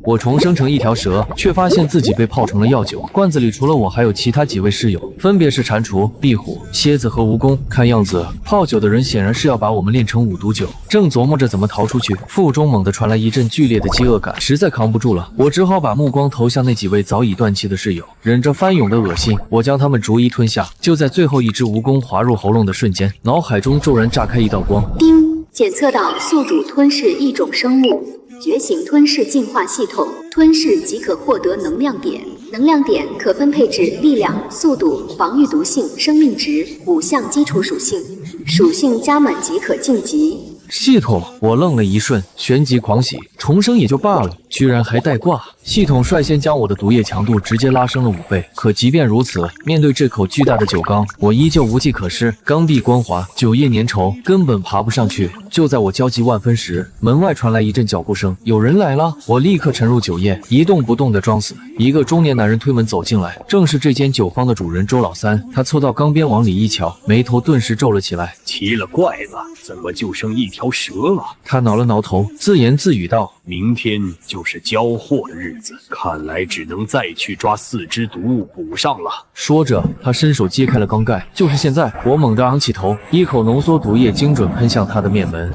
我重生成一条蛇，却发现自己被泡成了药酒。罐子里除了我，还有其他几位室友，分别是蟾蜍、壁虎、蝎子和蜈蚣。看样子，泡酒的人显然是要把我们炼成五毒酒。正琢磨着怎么逃出去，腹中猛地传来一阵剧烈的饥饿感，实在扛不住了，我只好把目光投向那几位早已断气的室友，忍着翻涌的恶心，我将他们逐一吞下。就在最后一只蜈蚣滑入喉咙的瞬间，脑海中骤然炸开一道光。叮，检测到宿主吞噬一种生物，觉醒吞噬进化系统，吞噬即可获得能量点，能量点可分配至力量、速度、防御毒性、生命值5项基础属性，属性加满即可晋级。系统，我愣了一瞬，旋即狂喜，重生也就罢了，居然还带挂。系统率先将我的毒液强度直接拉升了5倍，可即便如此，面对这口巨大的酒缸，我依旧无计可施。缸壁光滑，酒液粘稠，根本爬不上去。就在我焦急万分时，门外传来一阵脚步声，有人来了。我立刻沉入酒液，一动不动地装死。一个中年男人推门走进来，正是这间酒坊的主人周老三。他凑到缸边往里一瞧，眉头顿时皱了起来。奇了怪了，怎么就剩一条蛇了？他挠了挠头，自言自语道：明天就是交货的日子，看来只能再去抓4只毒物补上了。说着，他伸手揭开了缸盖。就是现在，我猛地昂起头，一口浓缩毒液精准喷向他的面门。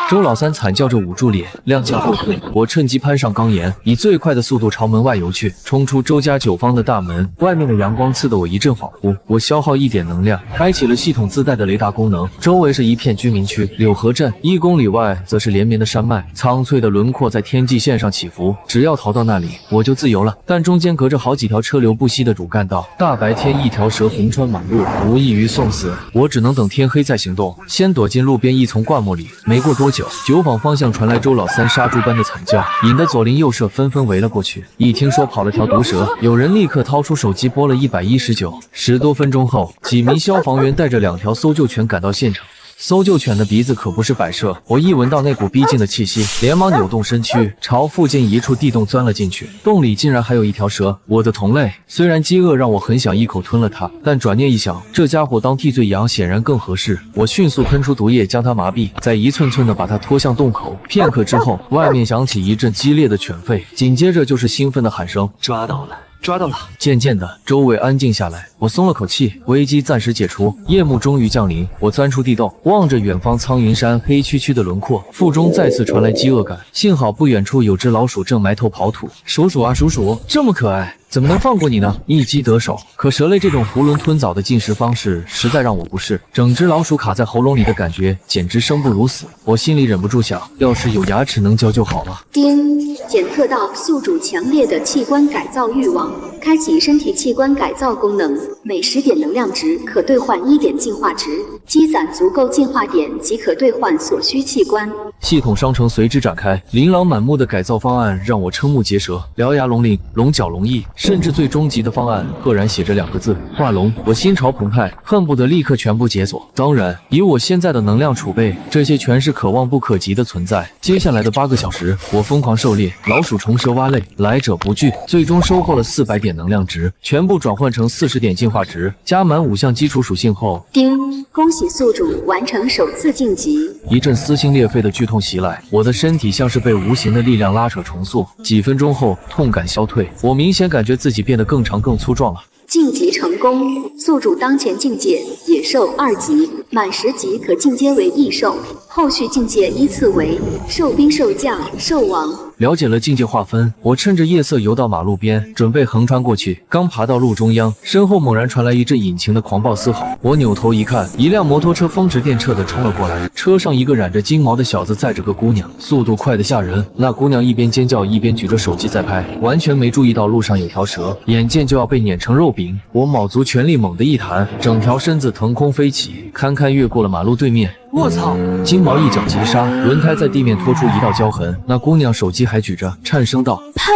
周老三惨叫着捂住脸，踉跄后退。我趁机攀上缸沿，以最快的速度朝门外游去，冲出周家酒坊的大门。外面的阳光刺得我一阵恍惚，我消耗1点能量，开启了系统自带的雷达功能。周围是一片居民区，柳河镇1公里外则是连绵的山脉，苍翠的轮廓在天际线上起伏。只要逃到那里，我就自由了。但中间隔着好几条车流不息的主干道，大白天一条蛇横穿马路，无异于送死。我只能等天黑再行动，先躲进路边一丛灌木里。没过多久，酒坊方向传来周老三杀猪般的惨叫，引得左邻右舍纷纷围了过去。一听说跑了条毒蛇，有人立刻掏出手机拨了119。10多分钟后，几名消防员带着2条搜救犬赶到现场。搜救犬的鼻子可不是摆设，我一闻到那股逼近的气息，连忙扭动身躯，朝附近一处地洞钻了进去。洞里竟然还有一条蛇，我的同类。虽然饥饿让我很想一口吞了它，但转念一想，这家伙当替罪羊显然更合适。我迅速喷出毒液将它麻痹，再一寸寸地把它拖向洞口。片刻之后，外面响起一阵激烈的犬吠，紧接着就是兴奋的喊声：抓到了！抓到了！渐渐的，周围安静下来，我松了口气，危机暂时解除。夜幕终于降临，我钻出地洞，望着远方苍云山黑黢黢的轮廓，腹中再次传来饥饿感。幸好不远处有只老鼠正埋头刨土。鼠鼠啊鼠鼠，这么可爱，怎么能放过你呢？一击得手。可蛇类这种囫囵吞枣的进食方式实在让我不适，整只老鼠卡在喉咙里的感觉简直生不如死。我心里忍不住想，要是有牙齿能嚼就好了。叮，检测到宿主强烈的器官改造欲望，开启身体器官改造功能，每10点能量值可兑换1点进化值，积攒足够进化点即可兑换所需器官。系统商城随之展开，琳琅满目的改造方案让我瞠目结舌，獠牙龙鳞、龙角龙翼，甚至最终极的方案赫然写着2个字：化龙。我心潮澎湃，恨不得立刻全部解锁。当然，以我现在的能量储备，这些全是可望不可及的存在。接下来的8个小时，我疯狂狩猎，老鼠、虫蛇、蛙类，来者不拒，最终收获了400点能量值，全部转换成40点进化值，加满5项基础属性后，叮，恭喜宿主完成首次晋级。一阵撕心裂肺的剧痛袭来，我的身体像是被无形的力量拉扯重塑。几分钟后，痛感消退，我明显感觉自己变得更长更粗壮了。晋级成功，宿主当前境界野兽2级，满10级可进阶为异兽，后续境界依次为兽兵、兽将、兽王。了解了境界划分，我趁着夜色游到马路边，准备横穿过去。刚爬到路中央，身后猛然传来一阵引擎的狂暴嘶吼。我扭头一看，一辆摩托车风驰电掣地冲了过来，车上一个染着金毛的小子载着个姑娘，速度快得吓人。那姑娘一边尖叫一边举着手机在拍，完全没注意到路上有条蛇，眼见就要被碾成肉饼。我卯足全力猛地一弹，整条身子腾空飞起，堪堪越过了马路对面。我操！金毛一脚急刹，轮胎在地面拖出一道焦痕。那姑娘手机还举着，颤声道：拍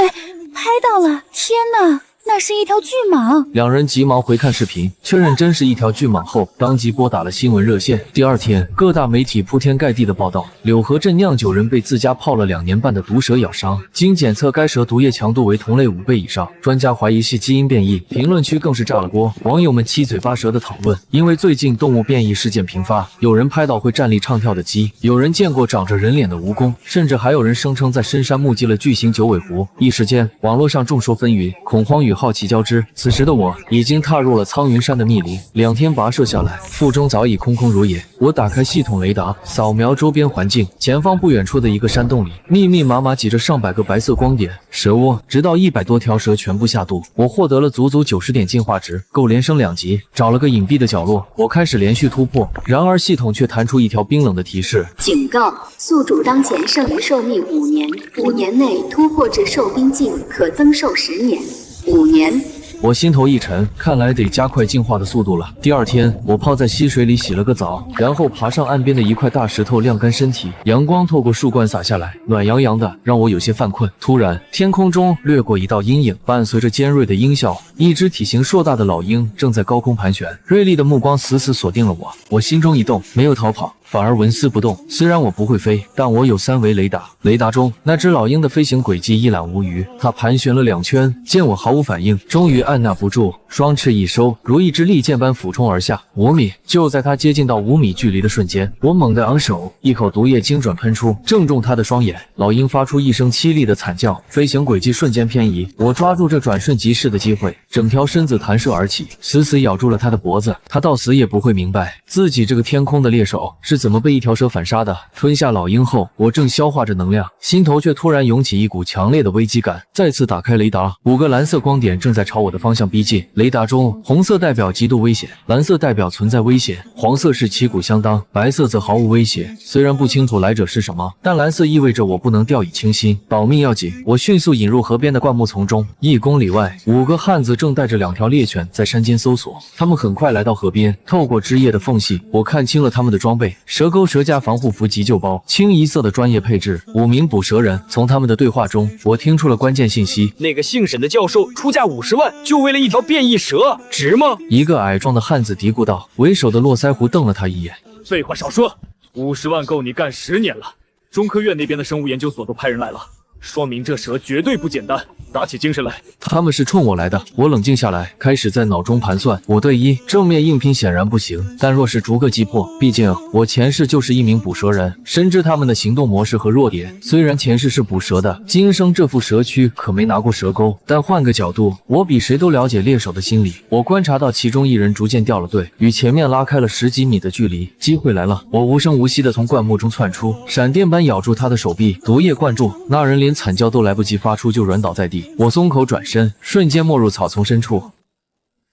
到了！天哪，那是一条巨蟒。两人急忙回看视频，确认真是一条巨蟒后，当即拨打了新闻热线。第二天，各大媒体铺天盖地的报道，柳河镇酿酒人被自家泡了2年半的毒蛇咬伤，经检测，该蛇毒液强度为同类5倍以上，专家怀疑系基因变异。评论区更是炸了锅，网友们七嘴八舌的讨论。因为最近动物变异事件频发，有人拍到会站立唱跳的鸡，有人见过长着人脸的蜈蚣，甚至还有人声称在深山目击了巨型九尾狐。一时间，网络上众说纷纭，恐慌与好奇交织。此时的我已经踏入了苍云山的密林，2天跋涉下来，腹中早已空空如也。我打开系统雷达，扫描周边环境，前方不远处的一个山洞里，密密麻麻挤着上百个白色光点蛇窝，直到100多条蛇全部下肚。我获得了足足90点进化值，够连升2级。找了个隐蔽的角落，我开始连续突破，然而系统却弹出一条冰冷的提示：警告，宿主当前剩余寿命5年，5年内突破至寿冰境可增寿10年。5年。我心头一沉，看来得加快进化的速度了。第二天，我泡在溪水里洗了个澡，然后爬上岸边的一块大石头晾干身体。阳光透过树冠洒下来，暖洋洋的，让我有些犯困。突然，天空中掠过一道阴影，伴随着尖锐的鹰啸，一只体型硕大的老鹰正在高空盘旋，锐利的目光死死锁定了我。我心中一动，没有逃跑，反而纹丝不动。虽然我不会飞，但我有3维雷达。雷达中，那只老鹰的飞行轨迹一览无余。它盘旋了2圈，见我毫无反应，终于按捺不住，双翅一收，如一支利箭般俯冲而下。5米，就在它接近到5米距离的瞬间，我猛地昂首，一口毒液精准喷出，正中它的双眼。老鹰发出一声凄厉的惨叫，飞行轨迹瞬间偏移。我抓住这转瞬即逝的机会，整条身子弹射而起，死死咬住了它的脖子。它到死也不会明白，自己这个天空的猎手是怎么被一条蛇反杀的。吞下老鹰后，我正消化着能量，心头却突然涌起一股强烈的危机感。再次打开雷达，5个蓝色光点正在朝我的方向逼近。雷达中，红色代表极度危险，蓝色代表存在危险，黄色是旗鼓相当，白色则毫无威胁。虽然不清楚来者是什么，但蓝色意味着我不能掉以轻心，保命要紧。我迅速引入河边的灌木丛中，1公里外，5个汉子正带着2条猎犬在山间搜索。他们很快来到河边，透过枝叶的缝隙，我看清了他们的装备：蛇钩、蛇夹、防护服、急救包，清一色的专业配置。5名捕蛇人。从他们的对话中，我听出了关键信息：那个姓沈的教授出价50万，就为了一条变异蛇，值吗？一个矮壮的汉子嘀咕道。为首的络腮胡瞪了他一眼：废话少说，50万够你干10年了。中科院那边的生物研究所都派人来了，说明这蛇绝对不简单，打起精神来。他们是冲我来的。我冷静下来，开始在脑中盘算5对1，正面硬拼显然不行，但若是逐个击破，毕竟我前世就是一名捕蛇人，深知他们的行动模式和弱点。虽然前世是捕蛇的，今生这副蛇躯可没拿过蛇钩，但换个角度，我比谁都了解猎手的心理。我观察到其中一人逐渐掉了队，与前面拉开了10几米的距离。机会来了，我无声无息地从灌木中窜出，闪电般咬住他的手臂，毒液灌注，那人连惨叫都来不及发出就软倒在地。我松口转身，瞬间没入草丛深处。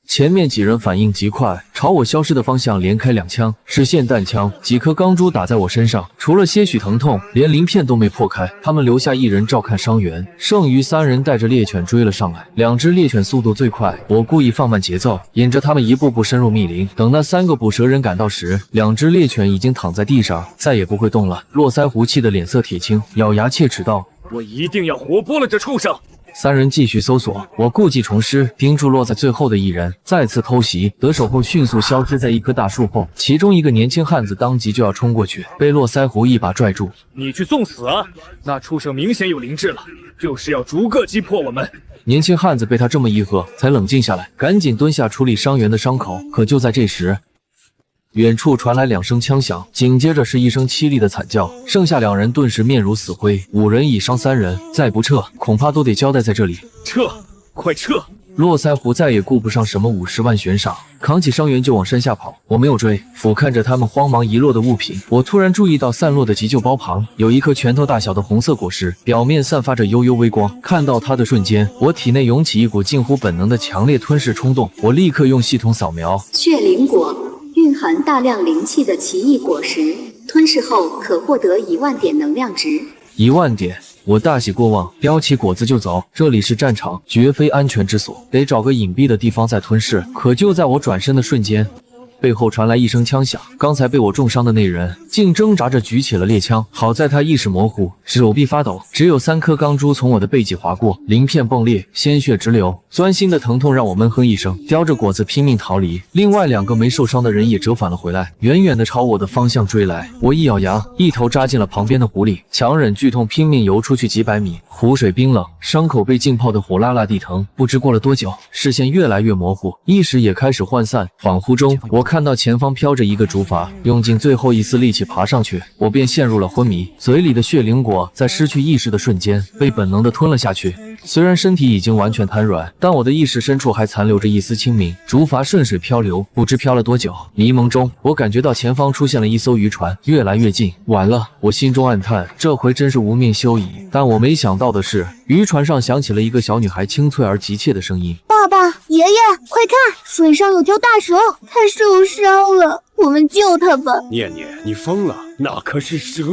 前面几人反应极快，朝我消失的方向连开2枪，是霰弹枪，几颗钢珠打在我身上，除了些许疼痛，连鳞片都没破开。他们留下1人照看伤员，剩余3人带着猎犬追了上来。2只猎犬速度最快，我故意放慢节奏，引着他们一步步深入密林。等那3个捕蛇人赶到时，2只猎犬已经躺在地上，再也不会动了。络腮胡气得脸色铁青，咬牙切齿道：我一定要活剥了这畜生！3人继续搜索，我故技重施，盯住落在最后的1人，再次偷袭，得手后迅速消失在一棵大树后。其中一个年轻汉子当即就要冲过去，被络腮胡一把拽住。你去送死啊！那畜生明显有灵智了，就是要逐个击破我们。年轻汉子被他这么一喝，才冷静下来，赶紧蹲下处理伤员的伤口。可就在这时，远处传来2声枪响，紧接着是一声凄厉的惨叫，剩下2人顿时面如死灰，5人已伤3人，再不撤，恐怕都得交代在这里。撤，快撤！络腮胡再也顾不上什么50万悬赏，扛起伤员就往山下跑。我没有追，俯瞰着他们慌忙遗落的物品。我突然注意到散落的急救包旁有一颗拳头大小的红色果实，表面散发着幽幽微光。看到它的瞬间，我体内涌起一股近乎本能的强烈吞噬冲动。我立刻用系统扫描血灵果，蕴含大量灵气的奇异果实，吞噬后可获得1万点能量值。1万点。我大喜过望，叼起果子就走。这里是战场，绝非安全之所，得找个隐蔽的地方再吞噬。可就在我转身的瞬间，背后传来一声枪响，刚才被我重伤的那人竟挣扎着举起了猎枪，好在他意识模糊，手臂发抖，只有3颗钢珠从我的背脊划过，鳞片崩裂，鲜血直流，钻心的疼痛让我闷哼一声，叼着果子拼命逃离。另外2个没受伤的人也折返了回来，远远的朝我的方向追来。我一咬牙，一头扎进了旁边的湖里，强忍剧痛拼命游出去几百米。湖水冰冷，伤口被浸泡得火辣辣地疼。不知过了多久，视线越来越模糊，意识也开始涣散。恍惚中，我看到前方飘着一个竹筏，用尽最后一丝力气爬上去，我便陷入了昏迷。嘴里的血灵果在失去意识的瞬间被本能的吞了下去。虽然身体已经完全瘫软，但我的意识深处还残留着一丝清明。竹筏顺水漂流，不知漂了多久。迷蒙中，我感觉到前方出现了一艘渔船，越来越近。完了，我心中暗叹，这回真是无命休矣。但我没想到的是，渔船上响起了一个小女孩清脆而急切的声音：“爸爸，爷爷，快看，水上有条大蛇，它受伤了，我们救它吧。”念念，你疯了，那可是蛇，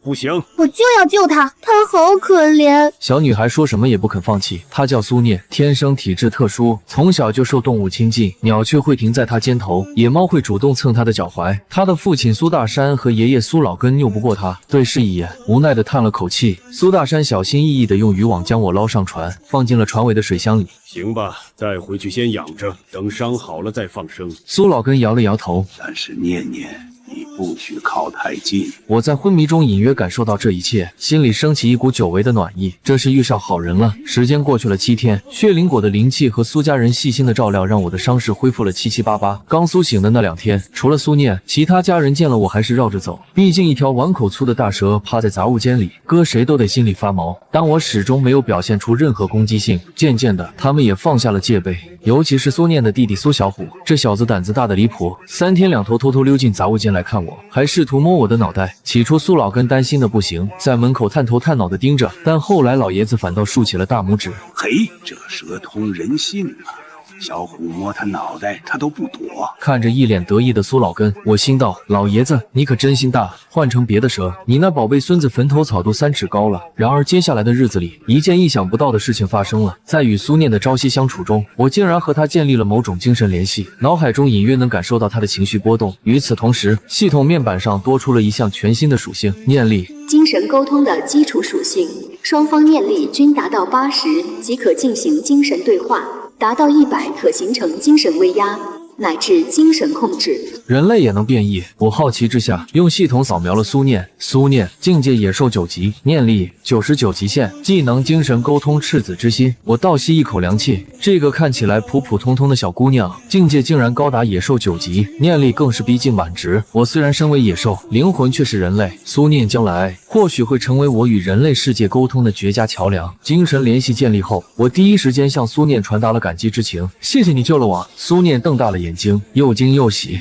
不行，我就要救它，它好可怜。小女孩说什么也不肯放弃。她叫苏念，天生体质特殊，从小就受动物亲近，鸟雀会停在她肩头，野猫会主动蹭她的脚踝。她的父亲苏大山和爷爷苏老根拗不过她，对视一眼，无奈地叹了口气。苏大山小心翼翼地用渔网将我捞上船，放进了船尾的水箱里。行吧，再回去先养着，等伤好了再放生。苏老根摇了摇头，但是念念，你不许靠太近。我在昏迷中隐约感受到这一切，心里升起一股久违的暖意。这是遇上好人了。时间过去了7天，血灵果的灵气和苏家人细心的照料，让我的伤势恢复了七七八八。刚苏醒的那2天，除了苏念，其他家人见了我还是绕着走。毕竟一条碗口粗的大蛇趴在杂物间里，搁谁都得心里发毛。但我始终没有表现出任何攻击性。渐渐的，他们也放下了戒备。尤其是苏念的弟弟苏小虎，这小子胆子大的离谱，3天2头偷偷溜进杂物间来看我，还试图摸我的脑袋。起初苏老根担心的不行，在门口探头探脑的盯着，但后来老爷子反倒竖起了大拇指。嘿，这蛇通人性啊！小虎摸他脑袋，他都不躲。看着一脸得意的苏老根，我心道：老爷子，你可真心大。换成别的蛇，你那宝贝孙子坟头草都3尺高了。然而接下来的日子里，一件意想不到的事情发生了。在与苏念的朝夕相处中，我竟然和他建立了某种精神联系，脑海中隐约能感受到他的情绪波动。与此同时，系统面板上多出了一项全新的属性——念力。精神沟通的基础属性，双方念力均达到80即可进行精神对话，达到100可形成精神威压乃至精神控制。人类也能变异。我好奇之下，用系统扫描了苏念。苏念境界野兽9级，念力99极限，技能精神沟通赤子之心。我倒吸一口凉气，这个看起来普普通通的小姑娘，境界竟然高达野兽9级，念力更是逼近满值。我虽然身为野兽，灵魂却是人类。苏念将来或许会成为我与人类世界沟通的绝佳桥梁。精神联系建立后，我第一时间向苏念传达了感激之情。谢谢你救了我。苏念瞪大了眼睛，又惊又喜。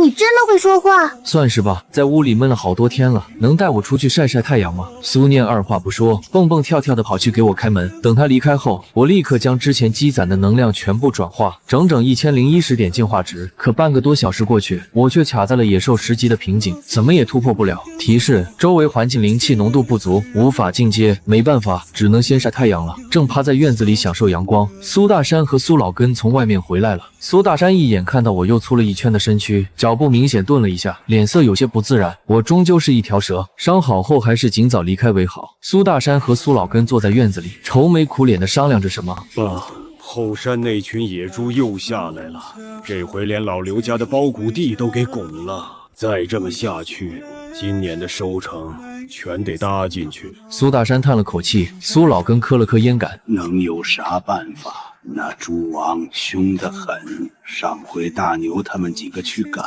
你真的会说话？算是吧，在屋里闷了好多天了，能带我出去晒晒太阳吗？苏念二话不说，蹦蹦跳跳的跑去给我开门。等他离开后，我立刻将之前积攒的能量全部转化，整整1010点进化值。可半个多小时过去，我却卡在了野兽10级的瓶颈，怎么也突破不了。提示：周围环境灵气浓度不足，无法进阶。没办法，只能先晒太阳了。正趴在院子里享受阳光，苏大山和苏老根从外面回来了。苏大山一眼看到我又粗了一圈的身躯，脚步明显顿了一下，脸色有些不自然。我终究是一条蛇，伤好后还是尽早离开为好。苏大山和苏老根坐在院子里，愁眉苦脸的商量着什么。爸，后山那群野猪又下来了，这回连老刘家的包谷地都给拱了。再这么下去，今年的收成全得搭进去。苏大山叹了口气，苏老根磕了磕烟杆，能有啥办法？那猪王凶得很，上回大牛他们几个去赶，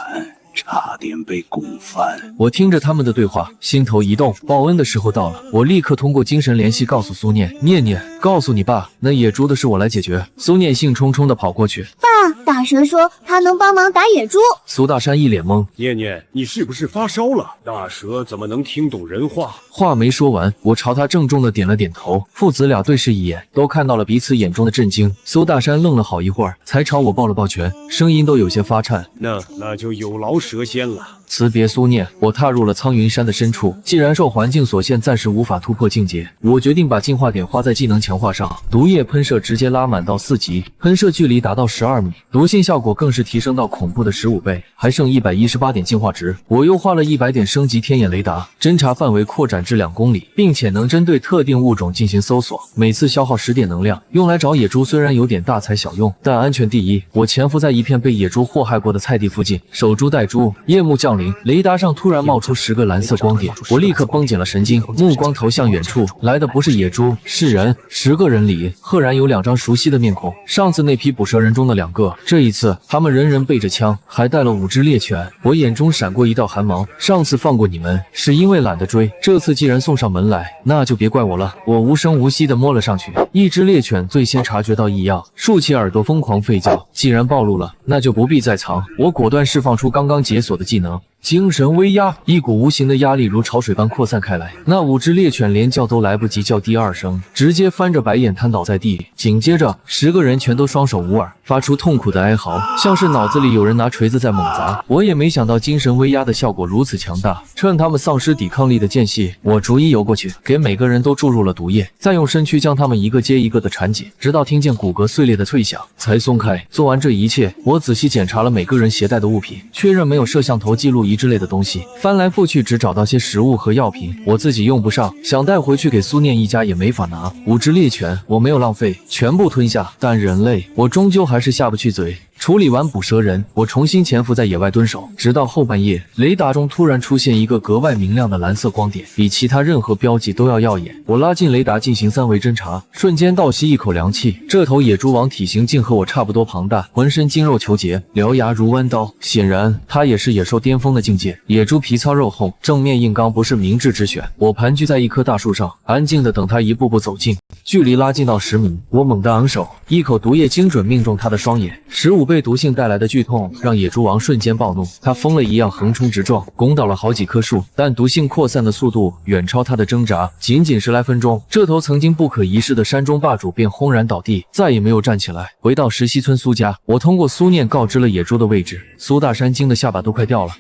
差点被拱翻。我听着他们的对话，心头一动，报恩的时候到了。我立刻通过精神联系告诉苏念，念念，告诉你爸，那野猪的事我来解决。苏念兴冲冲地跑过去，爸，大蛇说他能帮忙打野猪。苏大山一脸懵，念念，你是不是发烧了？大蛇怎么能听懂人话？话没说完，我朝他郑重地点了点头。父子俩对视一眼，都看到了彼此眼中的震惊。苏大山愣了好一会儿，才朝我抱了抱拳，声音都有些发颤。那就有劳蛇仙了。辞别苏念，我踏入了苍云山的深处。既然受环境所限，暂时无法突破境界，我决定把进化点花在技能强化上。毒液喷射直接拉满到4级，喷射距离达到12米，毒性效果更是提升到恐怖的15倍，还剩118点进化值。我又花了100点升级天眼雷达，侦查范围扩展至2公里，并且能针对特定物种进行搜索，每次消耗10点能量，用来找野猪。虽然有点大材小用，但安全第一。我潜伏在一片被野猪祸害过的菜地附近，守株待猪。夜幕降临，雷达上突然冒出10个蓝色光点，我立刻绷紧了神经，目光投向远处。来的不是野猪，是人。10个人里，赫然有2张熟悉的面孔，上次那批捕蛇人中的2个。这一次，他们人人背着枪，还带了5只猎犬。我眼中闪过一道寒芒。上次放过你们，是因为懒得追。这次既然送上门来，那就别怪我了。我无声无息地摸了上去，一只猎犬最先察觉到异样，竖起耳朵疯狂吠叫。既然暴露了，那就不必再藏。我果断释放出刚刚解锁的技能。精神威压，一股无形的压力如潮水般扩散开来。那5只猎犬连叫都来不及叫第2声，直接翻着白眼瘫倒在地。紧接着，10个人全都双手捂耳，发出痛苦的哀嚎，像是脑子里有人拿锤子在猛砸。我也没想到精神威压的效果如此强大。趁他们丧失抵抗力的间隙，我逐一游过去，给每个人都注入了毒液，再用身躯将他们一个接一个的缠紧，直到听见骨骼碎裂的脆响，才松开。做完这一切，我仔细检查了每个人携带的物品，确认没有摄像头记录仪之类的东西。翻来覆去，只找到些食物和药品，我自己用不上，想带回去给苏念一家也没法拿。5只猎犬，我没有浪费，全部吞下。但人类，我终究还是下不去嘴。处理完捕蛇人，我重新潜伏在野外蹲守，直到后半夜，雷达中突然出现一个格外明亮的蓝色光点，比其他任何标记都要耀眼。我拉近雷达进行3维侦查，瞬间倒吸一口凉气。这头野猪王体型竟和我差不多庞大，浑身筋肉虬结，獠牙如弯刀，显然它也是野兽巅峰的境界。野猪皮糙肉厚，正面硬刚不是明智之选。我盘踞在一棵大树上，安静地等它一步步走近。距离拉近到10米，我猛地昂首，一口毒液精准命中它的双眼。15倍毒性带来的剧痛让野猪王瞬间暴怒，他疯了一样横冲直撞，攻倒了好几棵树，但毒性扩散的速度远超他的挣扎。仅10来分钟，这头曾经不可一世的山中霸主便轰然倒地，再也没有站起来。回到石溪村苏家，我通过苏念告知了野猪的位置。苏大山惊得下巴都快掉了。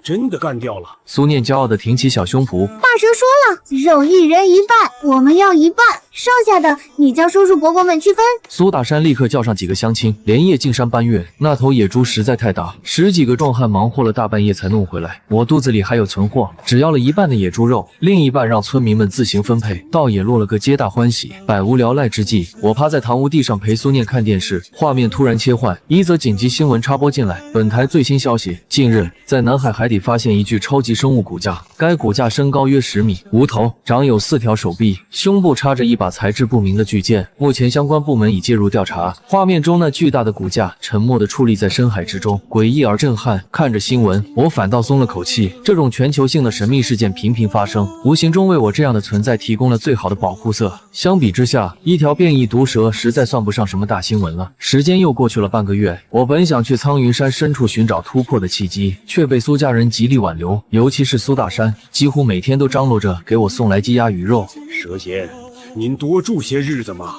真的干掉了！苏念骄傲地挺起小胸脯。大蛇说了，肉一人一半，我们要一半，剩下的你叫叔叔伯伯们去分。苏大山立刻叫上几个乡亲，连夜进山搬运。那头野猪实在太大，10几个壮汉忙活了大半夜才弄回来。我肚子里还有存货，只要了一半的野猪肉，另一半让村民们自行分配，倒也落了个皆大欢喜。百无聊赖之际，我趴在堂屋地上陪苏念看电视，画面突然切换，一则紧急新闻插播进来。本台最新消息：近日在南海海底发现一具超级生物骨架，该骨架身高约10米，无头，长有4条手臂，胸部插着一把材质不明的巨剑。目前相关部门已介入调查。画面中那巨大的骨架沉默地矗立在深海之中，诡异而震撼。看着新闻，我反倒松了口气。这种全球性的神秘事件频频发生，无形中为我这样的存在提供了最好的保护色。相比之下，一条变异毒蛇实在算不上什么大新闻了。时间又过去了半个月，我本想去苍云山深处寻找突破的契机，却被苏家人极力挽留，尤其是苏大山，几乎每天都张罗着给我送来鸡鸭鱼肉。蛇仙，您多住些日子嘛，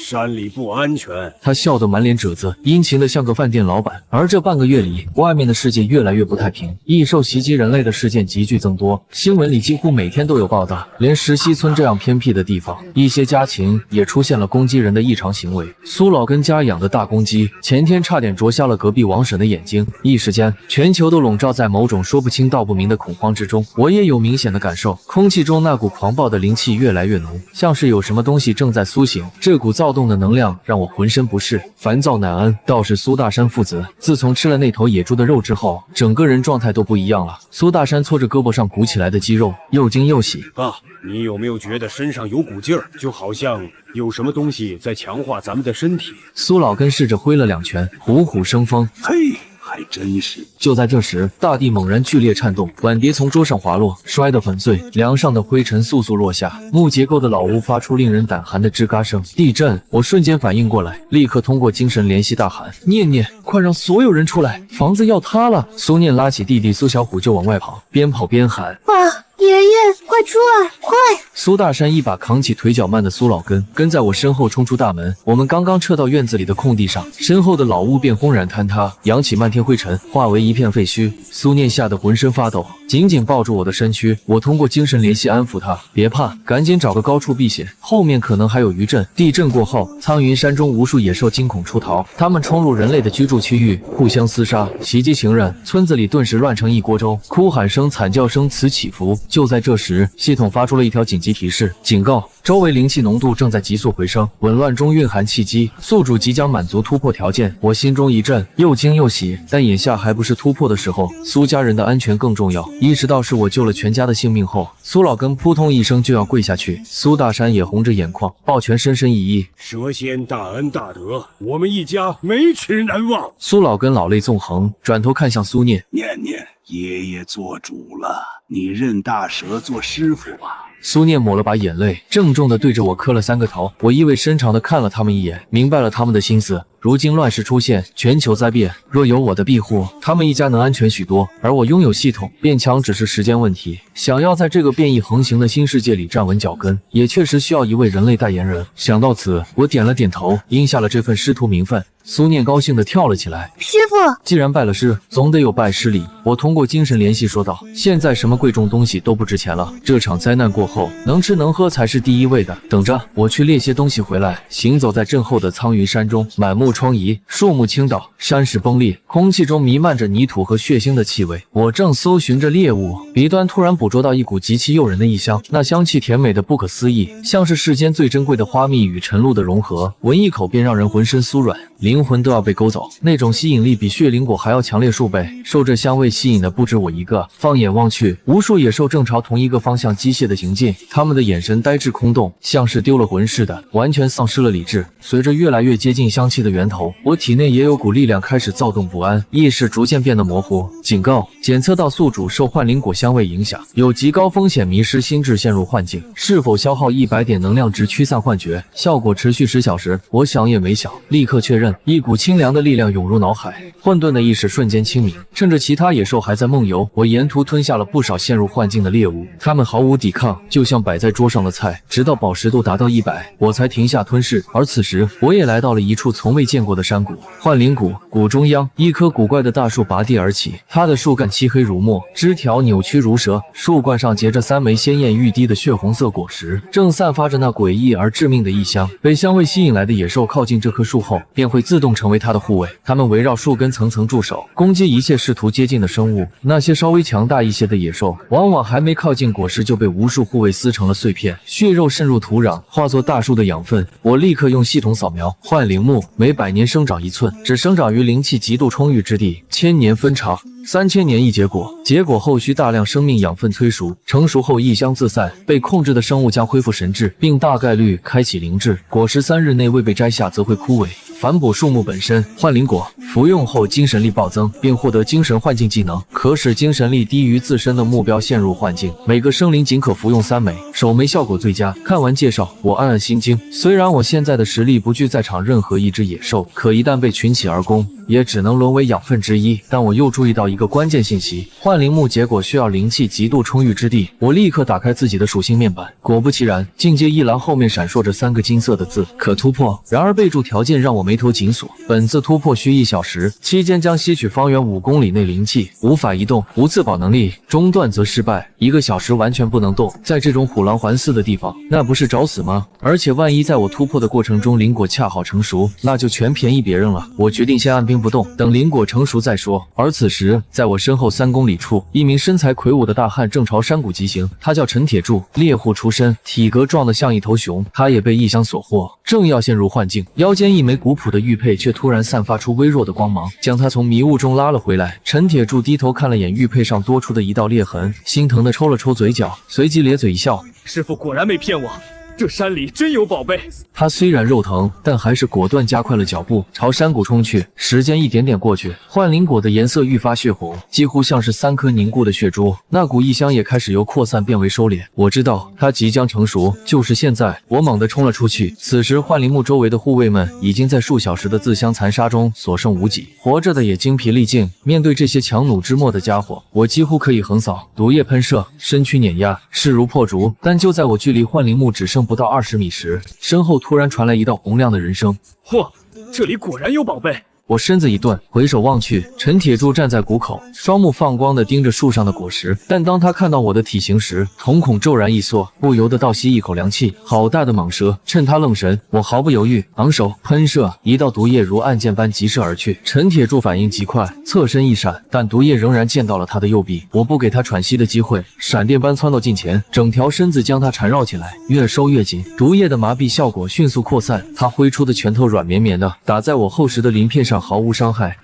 山里不安全。他笑得满脸褶子，殷勤的像个饭店老板。而这半个月里，外面的世界越来越不太平，异兽袭击人类的事件急剧增多，新闻里几乎每天都有报道。连石溪村这样偏僻的地方，一些家禽也出现了攻击人的异常行为。苏老根家养的大公鸡，前天差点啄瞎了隔壁王婶的眼睛。一时间，全球都笼罩在某种说不清道不明的恐慌之中。我也有明显的感受，空气中那股狂暴的灵气越来越浓，像是有什么东西正在苏醒。这股躁动的能量让我浑身不适，烦躁难安。倒是苏大山父子，自从吃了那头野猪的肉之后，整个人状态都不一样了。苏大山搓着胳膊上鼓起来的肌肉，又惊又喜。爸，你有没有觉得身上有股劲儿，就好像有什么东西在强化咱们的身体？苏老根试着挥了2拳，虎虎生风。嘿，还真是。就在这时，大地猛然剧烈颤动，碗碟从桌上滑落，摔得粉碎，梁上的灰尘簌簌落下，木结构的老屋发出令人胆寒的吱嘎声。地震！我瞬间反应过来，立刻通过精神联系大喊：念念，快让所有人出来，房子要塌了！苏念拉起弟弟苏小虎就往外跑，边跑边喊：爸，爷爷，快出来，快！苏大山一把扛起腿脚慢的苏老根，跟在我身后冲出大门。我们刚刚撤到院子里的空地上，身后的老屋便轰然坍塌，扬起漫天灰尘，化为一片废墟。苏念吓得浑身发抖，紧紧抱住我的身躯。我通过精神联系安抚他，别怕，赶紧找个高处避险，后面可能还有余震。地震过后，苍云山中无数野兽惊恐出逃，他们冲入人类的居住区域，互相厮杀，袭击行人，村子里顿时乱成一锅粥，哭喊声、惨叫声此起伏。就在这时，系统发出了一条紧急提示：警告，周围灵气浓度正在急速回升，紊乱中蕴含契机，宿主即将满足突破条件。我心中一震，又惊又喜，但眼下还不是突破的时候，苏家人的安全更重要。意识到是我救了全家的性命后，苏老根扑通一声就要跪下去，苏大山也红着眼眶，抱拳深深一揖：蛇仙大恩大德，我们一家没齿难忘。苏老根老泪纵横，转头看向苏念：念念，爷爷做主了，你认大蛇做师傅吧。苏念抹了把眼泪，郑重地对着我磕了3个头。我意味深长地看了他们一眼，明白了他们的心思。如今乱世出现，全球灾变，若有我的庇护，他们一家能安全许多。而我拥有系统，变强只是时间问题。想要在这个变异横行的新世界里站稳脚跟，也确实需要一位人类代言人。想到此，我点了点头，应下了这份师徒名分。苏念高兴地跳了起来：师傅，既然拜了师，总得有拜师礼。我通过精神联系说道：现在什么贵重东西都不值钱了，这场灾难过后，能吃能喝才是第一位的。等着，我去猎些东西回来。行走在震后的苍云山中，满目疮痍，树木倾倒，山势崩裂，空气中弥漫着泥土和血腥的气味。我正搜寻着猎物，鼻端突然捕捉到一股极其诱人的异香，那香气甜美的不可思议，像是世间最珍贵的花蜜与晨露的融合，闻一口便让人浑身酥软，灵魂都要被勾走。那种吸引力比血灵果还要强烈数倍，受这香味吸引的不止我一个。放眼望去，无数野兽正朝同一个方向机械的行进，他们的眼神呆滞空洞，像是丢了魂似的，完全丧失了理智。随着越来越接近香气的源头，我体内也有股力量开始躁动不安，意识逐渐变得模糊。警告：检测到宿主受幻灵果香味影响，有极高风险迷失心智，陷入幻境。是否消耗100点能量值驱散幻觉？效果持续10小时。我想也没想，立刻确认。一股清凉的力量涌入脑海，混沌的意识瞬间清明。趁着其他野兽还在梦游，我沿途吞下了不少陷入幻境的猎物，它们毫无抵抗，就像摆在桌上的菜，直到饱食度达到100，我才停下吞噬。而此时，我也来到了一处从未见过的山谷——幻灵谷。谷中央，一棵古怪的大树拔地而起，它的树干漆黑如墨，枝条扭曲如蛇，树冠上结着3枚鲜艳欲滴的血红色果实，正散发着那诡异而致命的异香。被香味吸引来的野兽靠近这棵树后，便会自动成为它的护卫。它们围绕树根层层驻守，攻击一切试图接近的生物。那些稍微强大一些的野兽，往往还没靠近果实就被无数护卫撕成了碎片，血肉渗入土壤，化作大树的养分。我立刻用系统扫描，幻灵木每100年生长1寸，只生长于灵气极度充裕之地，1000年分长。3000年一结果，结果后需大量生命养分催熟，成熟后异香自散，被控制的生物将恢复神智，并大概率开启灵智。果实3日内未被摘下，则会枯萎。反哺树木本身，幻灵果服用后精神力暴增，并获得精神幻境技能，可使精神力低于自身的目标陷入幻境。每个生灵仅可服用3枚，首枚效果最佳。看完介绍，我暗暗心惊。虽然我现在的实力不惧在场任何一只野兽，可一旦被群起而攻，也只能沦为养分之一。但我又注意到一个关键信息：幻灵木结果需要灵气极度充裕之地。我立刻打开自己的属性面板，果不其然，境界一栏后面闪烁着3个金色的字：可突破。然而备注条件让我眉头紧锁，本次突破需1小时，期间将吸取方圆5公里内灵气，无法移动，无自保能力，中断则失败。1个小时完全不能动，在这种虎狼环伺的地方，那不是找死吗？而且万一在我突破的过程中灵果恰好成熟，那就全便宜别人了。我决定先按兵不动，等灵果成熟再说。而此时，在我身后3公里处，一名身材魁梧的大汉正朝山谷疾行，他叫陈铁柱，猎户出身，体格壮得像一头熊。他也被异香所惑，正要陷入幻境，腰间一枚古朴的玉佩却突然散发出微弱的光芒，将他从迷雾中拉了回来。陈铁柱低头看了眼玉佩上多出的一道裂痕，心疼地抽了抽嘴角，随即咧嘴一笑：师傅果然没骗我，这山里真有宝贝。他虽然肉疼，但还是果断加快了脚步，朝山谷冲去。时间一点点过去，幻灵果的颜色愈发血红，几乎像是3颗凝固的血珠。那股异香也开始由扩散变为收敛。我知道它即将成熟，就是现在。我猛地冲了出去。此时幻灵木周围的护卫们已经在数小时的自相残杀中所剩无几，活着的也精疲力尽。面对这些强弩之末的家伙，我几乎可以横扫，毒液喷射，身躯碾压，势如破竹。但就在我距离幻灵木只剩不到20米时，身后突然传来一道洪亮的人声：嚯，这里果然有宝贝！我身子一顿，回首望去，陈铁柱站在谷口，双目放光地盯着树上的果实。但当他看到我的体型时，瞳孔骤然一缩，不由得倒吸一口凉气。好大的蟒蛇！趁他愣神，我毫不犹豫，昂首喷射，一道毒液如暗箭般疾射而去。陈铁柱反应极快，侧身一闪，但毒液仍然溅到了他的右臂。我不给他喘息的机会，闪电般窜到近前，整条身子将他缠绕起来，越收越紧。毒液的麻痹效果迅速扩散，他挥出的拳头软绵绵的，打在我厚实的鳞片上，毫无伤害。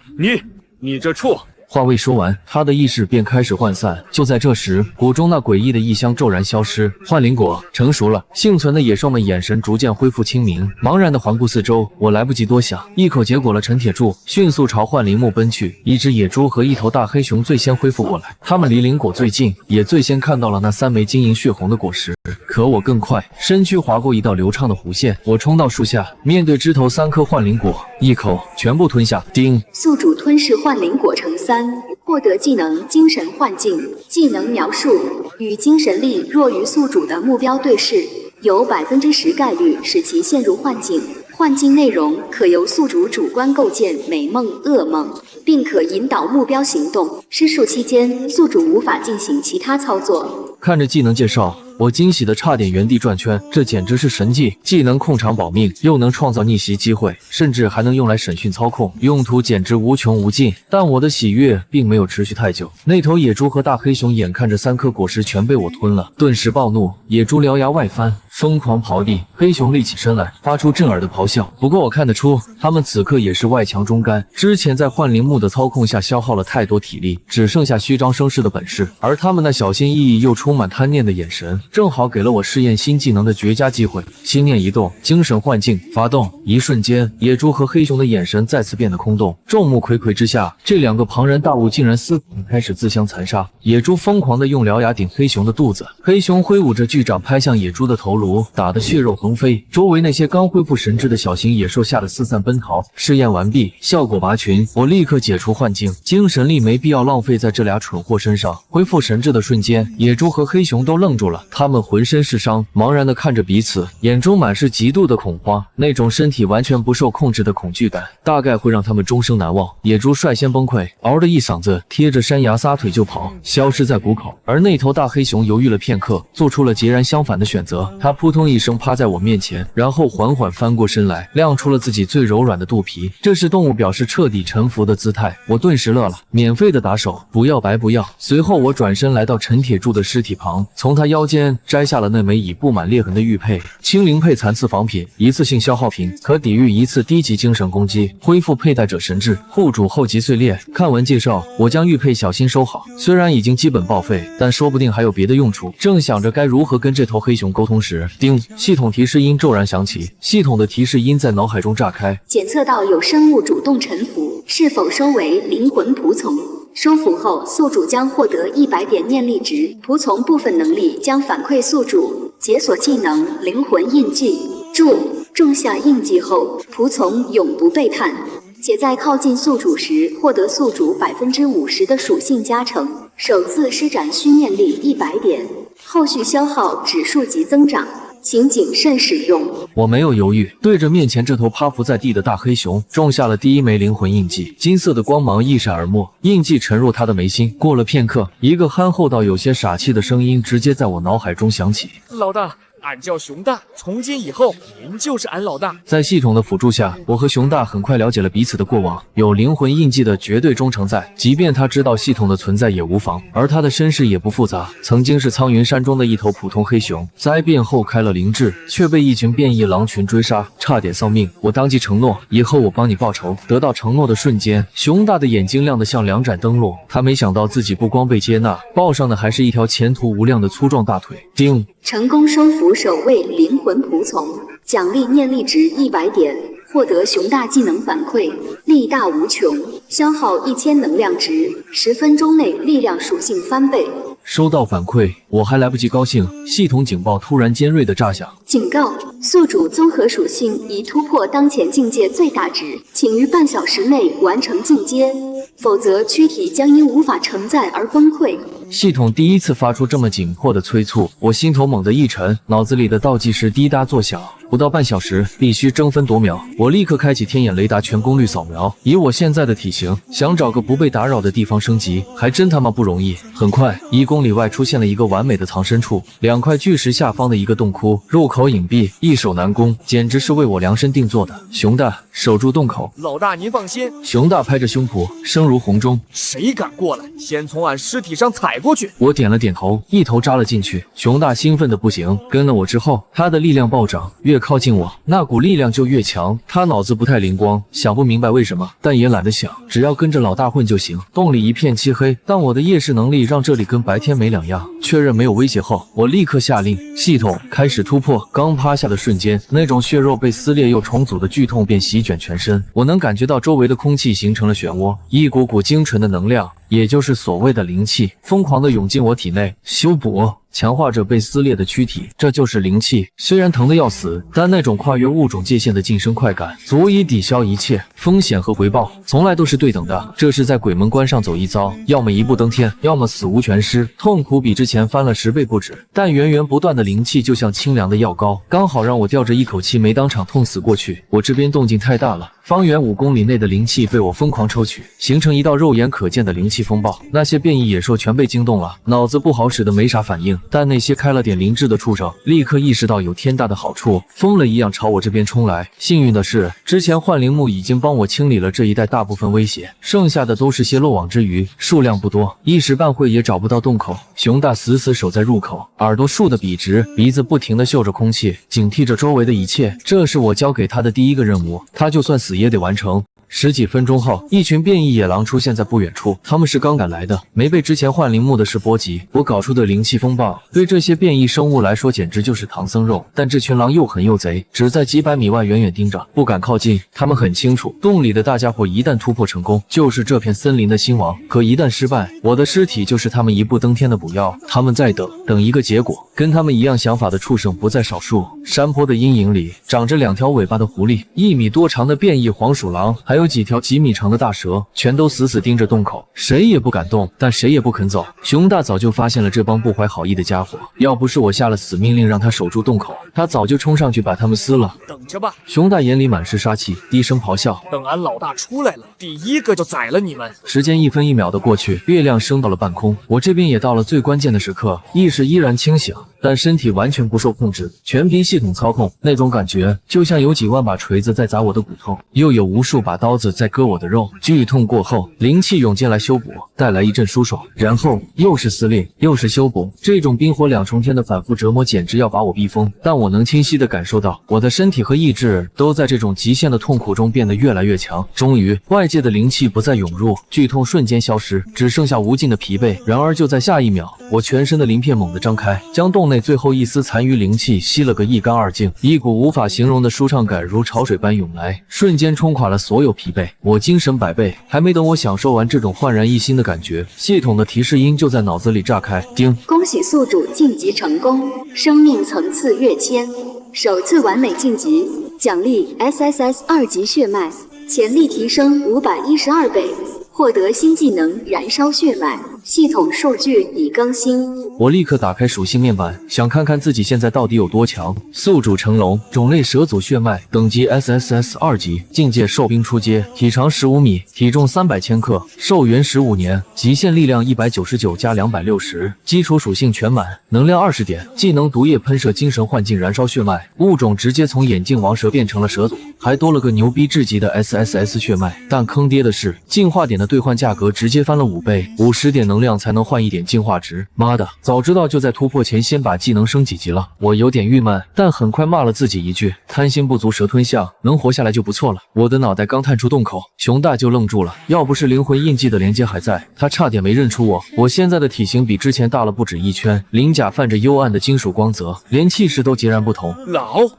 你这畜！话未说完，他的意识便开始涣散。就在这时，谷中那诡异的异香骤然消失，幻灵果成熟了。幸存的野兽们眼神逐渐恢复清明，茫然地环顾四周。我来不及多想，一口结果了陈铁柱，迅速朝幻灵木奔去。一只野猪和一头大黑熊最先恢复过来，它们离灵果最近，也最先看到了那3枚晶莹血红的果实。可我更快，身躯划过一道流畅的弧线，我冲到树下，面对枝头3颗幻灵果，一口全部吞下。叮！宿主吞噬幻灵果乘3，获得技能精神幻境。技能描述：与精神力弱于宿主的目标对视，有10%概率使其陷入幻境。幻境内容可由宿主主观构建美梦、噩梦，并可引导目标行动。施术期间，宿主无法进行其他操作。看着技能介绍，我惊喜的差点原地转圈，这简直是神技！既能控场保命，又能创造逆袭机会，甚至还能用来审讯操控，用途简直无穷无尽。但我的喜悦并没有持续太久，那头野猪和大黑熊眼看着3颗果实全被我吞了，顿时暴怒，野猪獠牙外翻，疯狂刨地，黑熊立起身来，发出震耳的咆哮。不过我看得出，他们此刻也是外强中干，之前在幻灵木的操控下消耗了太多体力，只剩下虚张声势的本事，而他们那小心翼翼又充满贪念的眼神，正好给了我试验新技能的绝佳机会。心念一动，精神幻境发动，一瞬间，野猪和黑熊的眼神再次变得空洞。众目睽睽之下，这2个庞然大物竟然撕开始自相残杀。野猪疯狂地用獠牙顶黑熊的肚子，黑熊挥舞着巨掌拍向野猪的头颅，打得血肉横飞。周围那些刚恢复神智的小型野兽吓得四散奔逃。试验完毕，效果拔群，我立刻解除幻境，精神力没必要浪费在这俩蠢货身上。恢复神智的瞬间，野猪和黑熊都愣住了，他们浑身是伤，茫然地看着彼此，眼中满是极度的恐慌。那种身体完全不受控制的恐惧感，大概会让他们终生难忘。野猪率先崩溃，嗷的一嗓子贴着山崖撒腿就跑，消失在谷口。而那头大黑熊犹豫了片刻，做出了截然相反的选择。它扑通一声趴在我面前，然后缓缓翻过身来，亮出了自己最柔软的肚皮。这是动物表示彻底臣服的姿态。我顿时乐了，免费的打手，不要白不要。随后我转身来到陈铁柱的尸体旁，从他腰间摘下了那枚已布满裂痕的玉佩，轻灵佩残次仿品，一次性消耗品，可抵御1次低级精神攻击，恢复佩戴者神智，护主后级碎裂。看完介绍，我将玉佩小心收好，虽然已经基本报废，但说不定还有别的用处。正想着该如何跟这头黑熊沟通时，叮，系统提示音骤然响起。系统的提示音在脑海中炸开，检测到有生物主动臣服，是否收为灵魂仆从？收服后，宿主将获得100点念力值，仆从部分能力将反馈宿主。解锁技能灵魂印记，注：种下印记后，仆从永不背叛，且在靠近宿主时获得宿主50%的属性加成。首次施展虚念力100点，后续消耗指数级增长，请谨慎使用。我没有犹豫，对着面前这头趴伏在地的大黑熊种下了第1枚灵魂印记，金色的光芒一闪而没，印记沉入他的眉心。过了片刻，一个憨厚到有些傻气的声音直接在我脑海中响起：老大，俺叫熊大，从今以后您就是俺老大。在系统的辅助下，我和熊大很快了解了彼此的过往。有灵魂印记的绝对忠诚在，即便他知道系统的存在也无妨。而他的身世也不复杂，曾经是苍云山中的一头普通黑熊，灾变后开了灵智，却被一群变异狼群追杀，差点丧命。我当即承诺，以后我帮你报仇。得到承诺的瞬间，熊大的眼睛亮得像2盏灯笼。他没想到自己不光被接纳，抱上的还是一条前途无量的粗壮大腿。叮，成功收服守卫灵魂仆从，奖励念力值100点，获得熊大技能反馈，力大无穷，消耗1000能量值，10分钟内力量属性翻倍。收到反馈，我还来不及高兴，系统警报突然尖锐的炸响。警告：宿主综合属性已突破当前境界最大值，请于半小时内完成进阶，否则躯体将因无法承载而崩溃。系统第一次发出这么紧迫的催促，我心头猛地一沉，脑子里的倒计时滴答作响。不到半小时，必须争分夺秒。我立刻开启天眼雷达全功率扫描。以我现在的体型，想找个不被打扰的地方升级，还真他妈不容易。很快，1公里外出现了一个完美的藏身处，2块巨石下方的一个洞窟，入口隐蔽，易守难攻，简直是为我量身定做的。熊大，守住洞口。老大您放心。熊大拍着胸脯，声如洪钟。谁敢过来，先从俺尸体上踩过去。我点了点头，一头扎了进去。熊大兴奋的不行，跟了我之后，他的力量暴涨，越靠近我，那股力量就越强。他脑子不太灵光，想不明白为什么，但也懒得想，只要跟着老大混就行。洞里一片漆黑，但我的夜视能力让这里跟白天没两样。确认没有威胁后，我立刻下令系统开始突破。刚趴下的瞬间，那种血肉被撕裂又重组的剧痛便席卷全身。我能感觉到周围的空气形成了漩涡，一股股精纯的能量，也就是所谓的灵气，疯狂地涌进我体内，修补强化着被撕裂的躯体，这就是灵气。虽然疼得要死，但那种跨越物种界限的晋升快感，足以抵消一切。风险和回报从来都是对等的，这是在鬼门关上走一遭，要么一步登天，要么死无全尸，痛苦比之前翻了10倍不止。但源源不断的灵气就像清凉的药膏，刚好让我吊着一口气没当场痛死过去。我这边动静太大了，方圆5公里内的灵气被我疯狂抽取，形成一道肉眼可见的灵气风暴。那些变异野兽全被惊动了，脑子不好使的没啥反应，但那些开了点灵智的畜生立刻意识到有天大的好处，疯了一样朝我这边冲来。幸运的是，之前幻灵木已经帮我清理了这一带大部分威胁，剩下的都是些漏网之鱼，数量不多，一时半会也找不到洞口。熊大死死守在入口，耳朵竖得笔直，鼻子不停地嗅着空气，警惕着周围的一切。这是我交给他的第一个任务，他就算死也得完成。10几分钟后，一群变异野狼出现在不远处，他们是刚赶来的，没被之前幻灵木的事波及。我搞出的灵气风暴对这些变异生物来说简直就是唐僧肉，但这群狼又狠又贼，只在几百米外远远盯着，不敢靠近。他们很清楚，洞里的大家伙一旦突破成功，就是这片森林的兴亡，可一旦失败，我的尸体就是他们一步登天的补药。他们在等一个结果。跟他们一样想法的畜生不在少数。山坡的阴影里长着2条尾巴的狐狸，1米多长的变异黄鼠狼，还有几条几米长的大蛇，全都死死盯着洞口，谁也不敢动，但谁也不肯走。熊大早就发现了这帮不怀好意的家伙，要不是我下了死命令让他守住洞口，他早就冲上去把他们撕了。等着吧！熊大眼里满是杀气，低声咆哮：等俺老大出来了，第一个就宰了你们！时间1分1秒的过去，月亮升到了半空，我这边也到了最关键的时刻，意识依然清醒，但身体完全不受控制，全凭系统操控。那种感觉就像有几万把锤子在砸我的骨头，又有无数把刀子在割我的肉。剧痛过后，灵气涌进来修补，带来一阵舒爽，然后又是撕裂，又是修补，这种冰火2重天的反复折磨简直要把我逼疯。但我能清晰地感受到，我的身体和意志都在这种极限的痛苦中变得越来越强。终于，外界的灵气不再涌入，剧痛瞬间消失，只剩下无尽的疲惫。然而就在下一秒，我全身的鳞片猛地张开，将洞内最后一丝残余灵气吸了个一干二净，一股无法形容的舒畅感如潮水般涌来，瞬间冲垮了所有疲惫。我精神百倍，还没等我享受完这种焕然一新的感觉，系统的提示音就在脑子里炸开。叮！恭喜宿主晋级成功，生命层次跃迁，首次完美晋级，奖励 SSS2级血脉，潜力提升512倍，获得新技能燃烧血脉，系统数据已更新。我立刻打开属性面板，想看看自己现在到底有多强。宿主成龙，种类蛇族血脉，等级 SSS2级，境界兽兵初阶，体长15米，体重300千克，寿元15年，极限力量199加260，基础属性全满，能量20点，技能毒液喷射精神幻境燃烧血脉，物种直接从眼镜王蛇变成了蛇族，还多了个牛逼至极的 SSS 血脉。但坑爹的是，进化点的兑换价格直接翻了5倍，50点能能量才能换一点进化值。妈的，早知道就在突破前先把技能升几级了。我有点郁闷，但很快骂了自己一句：贪心不足蛇吞象，能活下来就不错了。我的脑袋刚探出洞口，熊大就愣住了。要不是灵魂印记的连接还在，他差点没认出我。我现在的体型比之前大了不止1圈，鳞甲泛着幽暗的金属光泽，连气势都截然不同。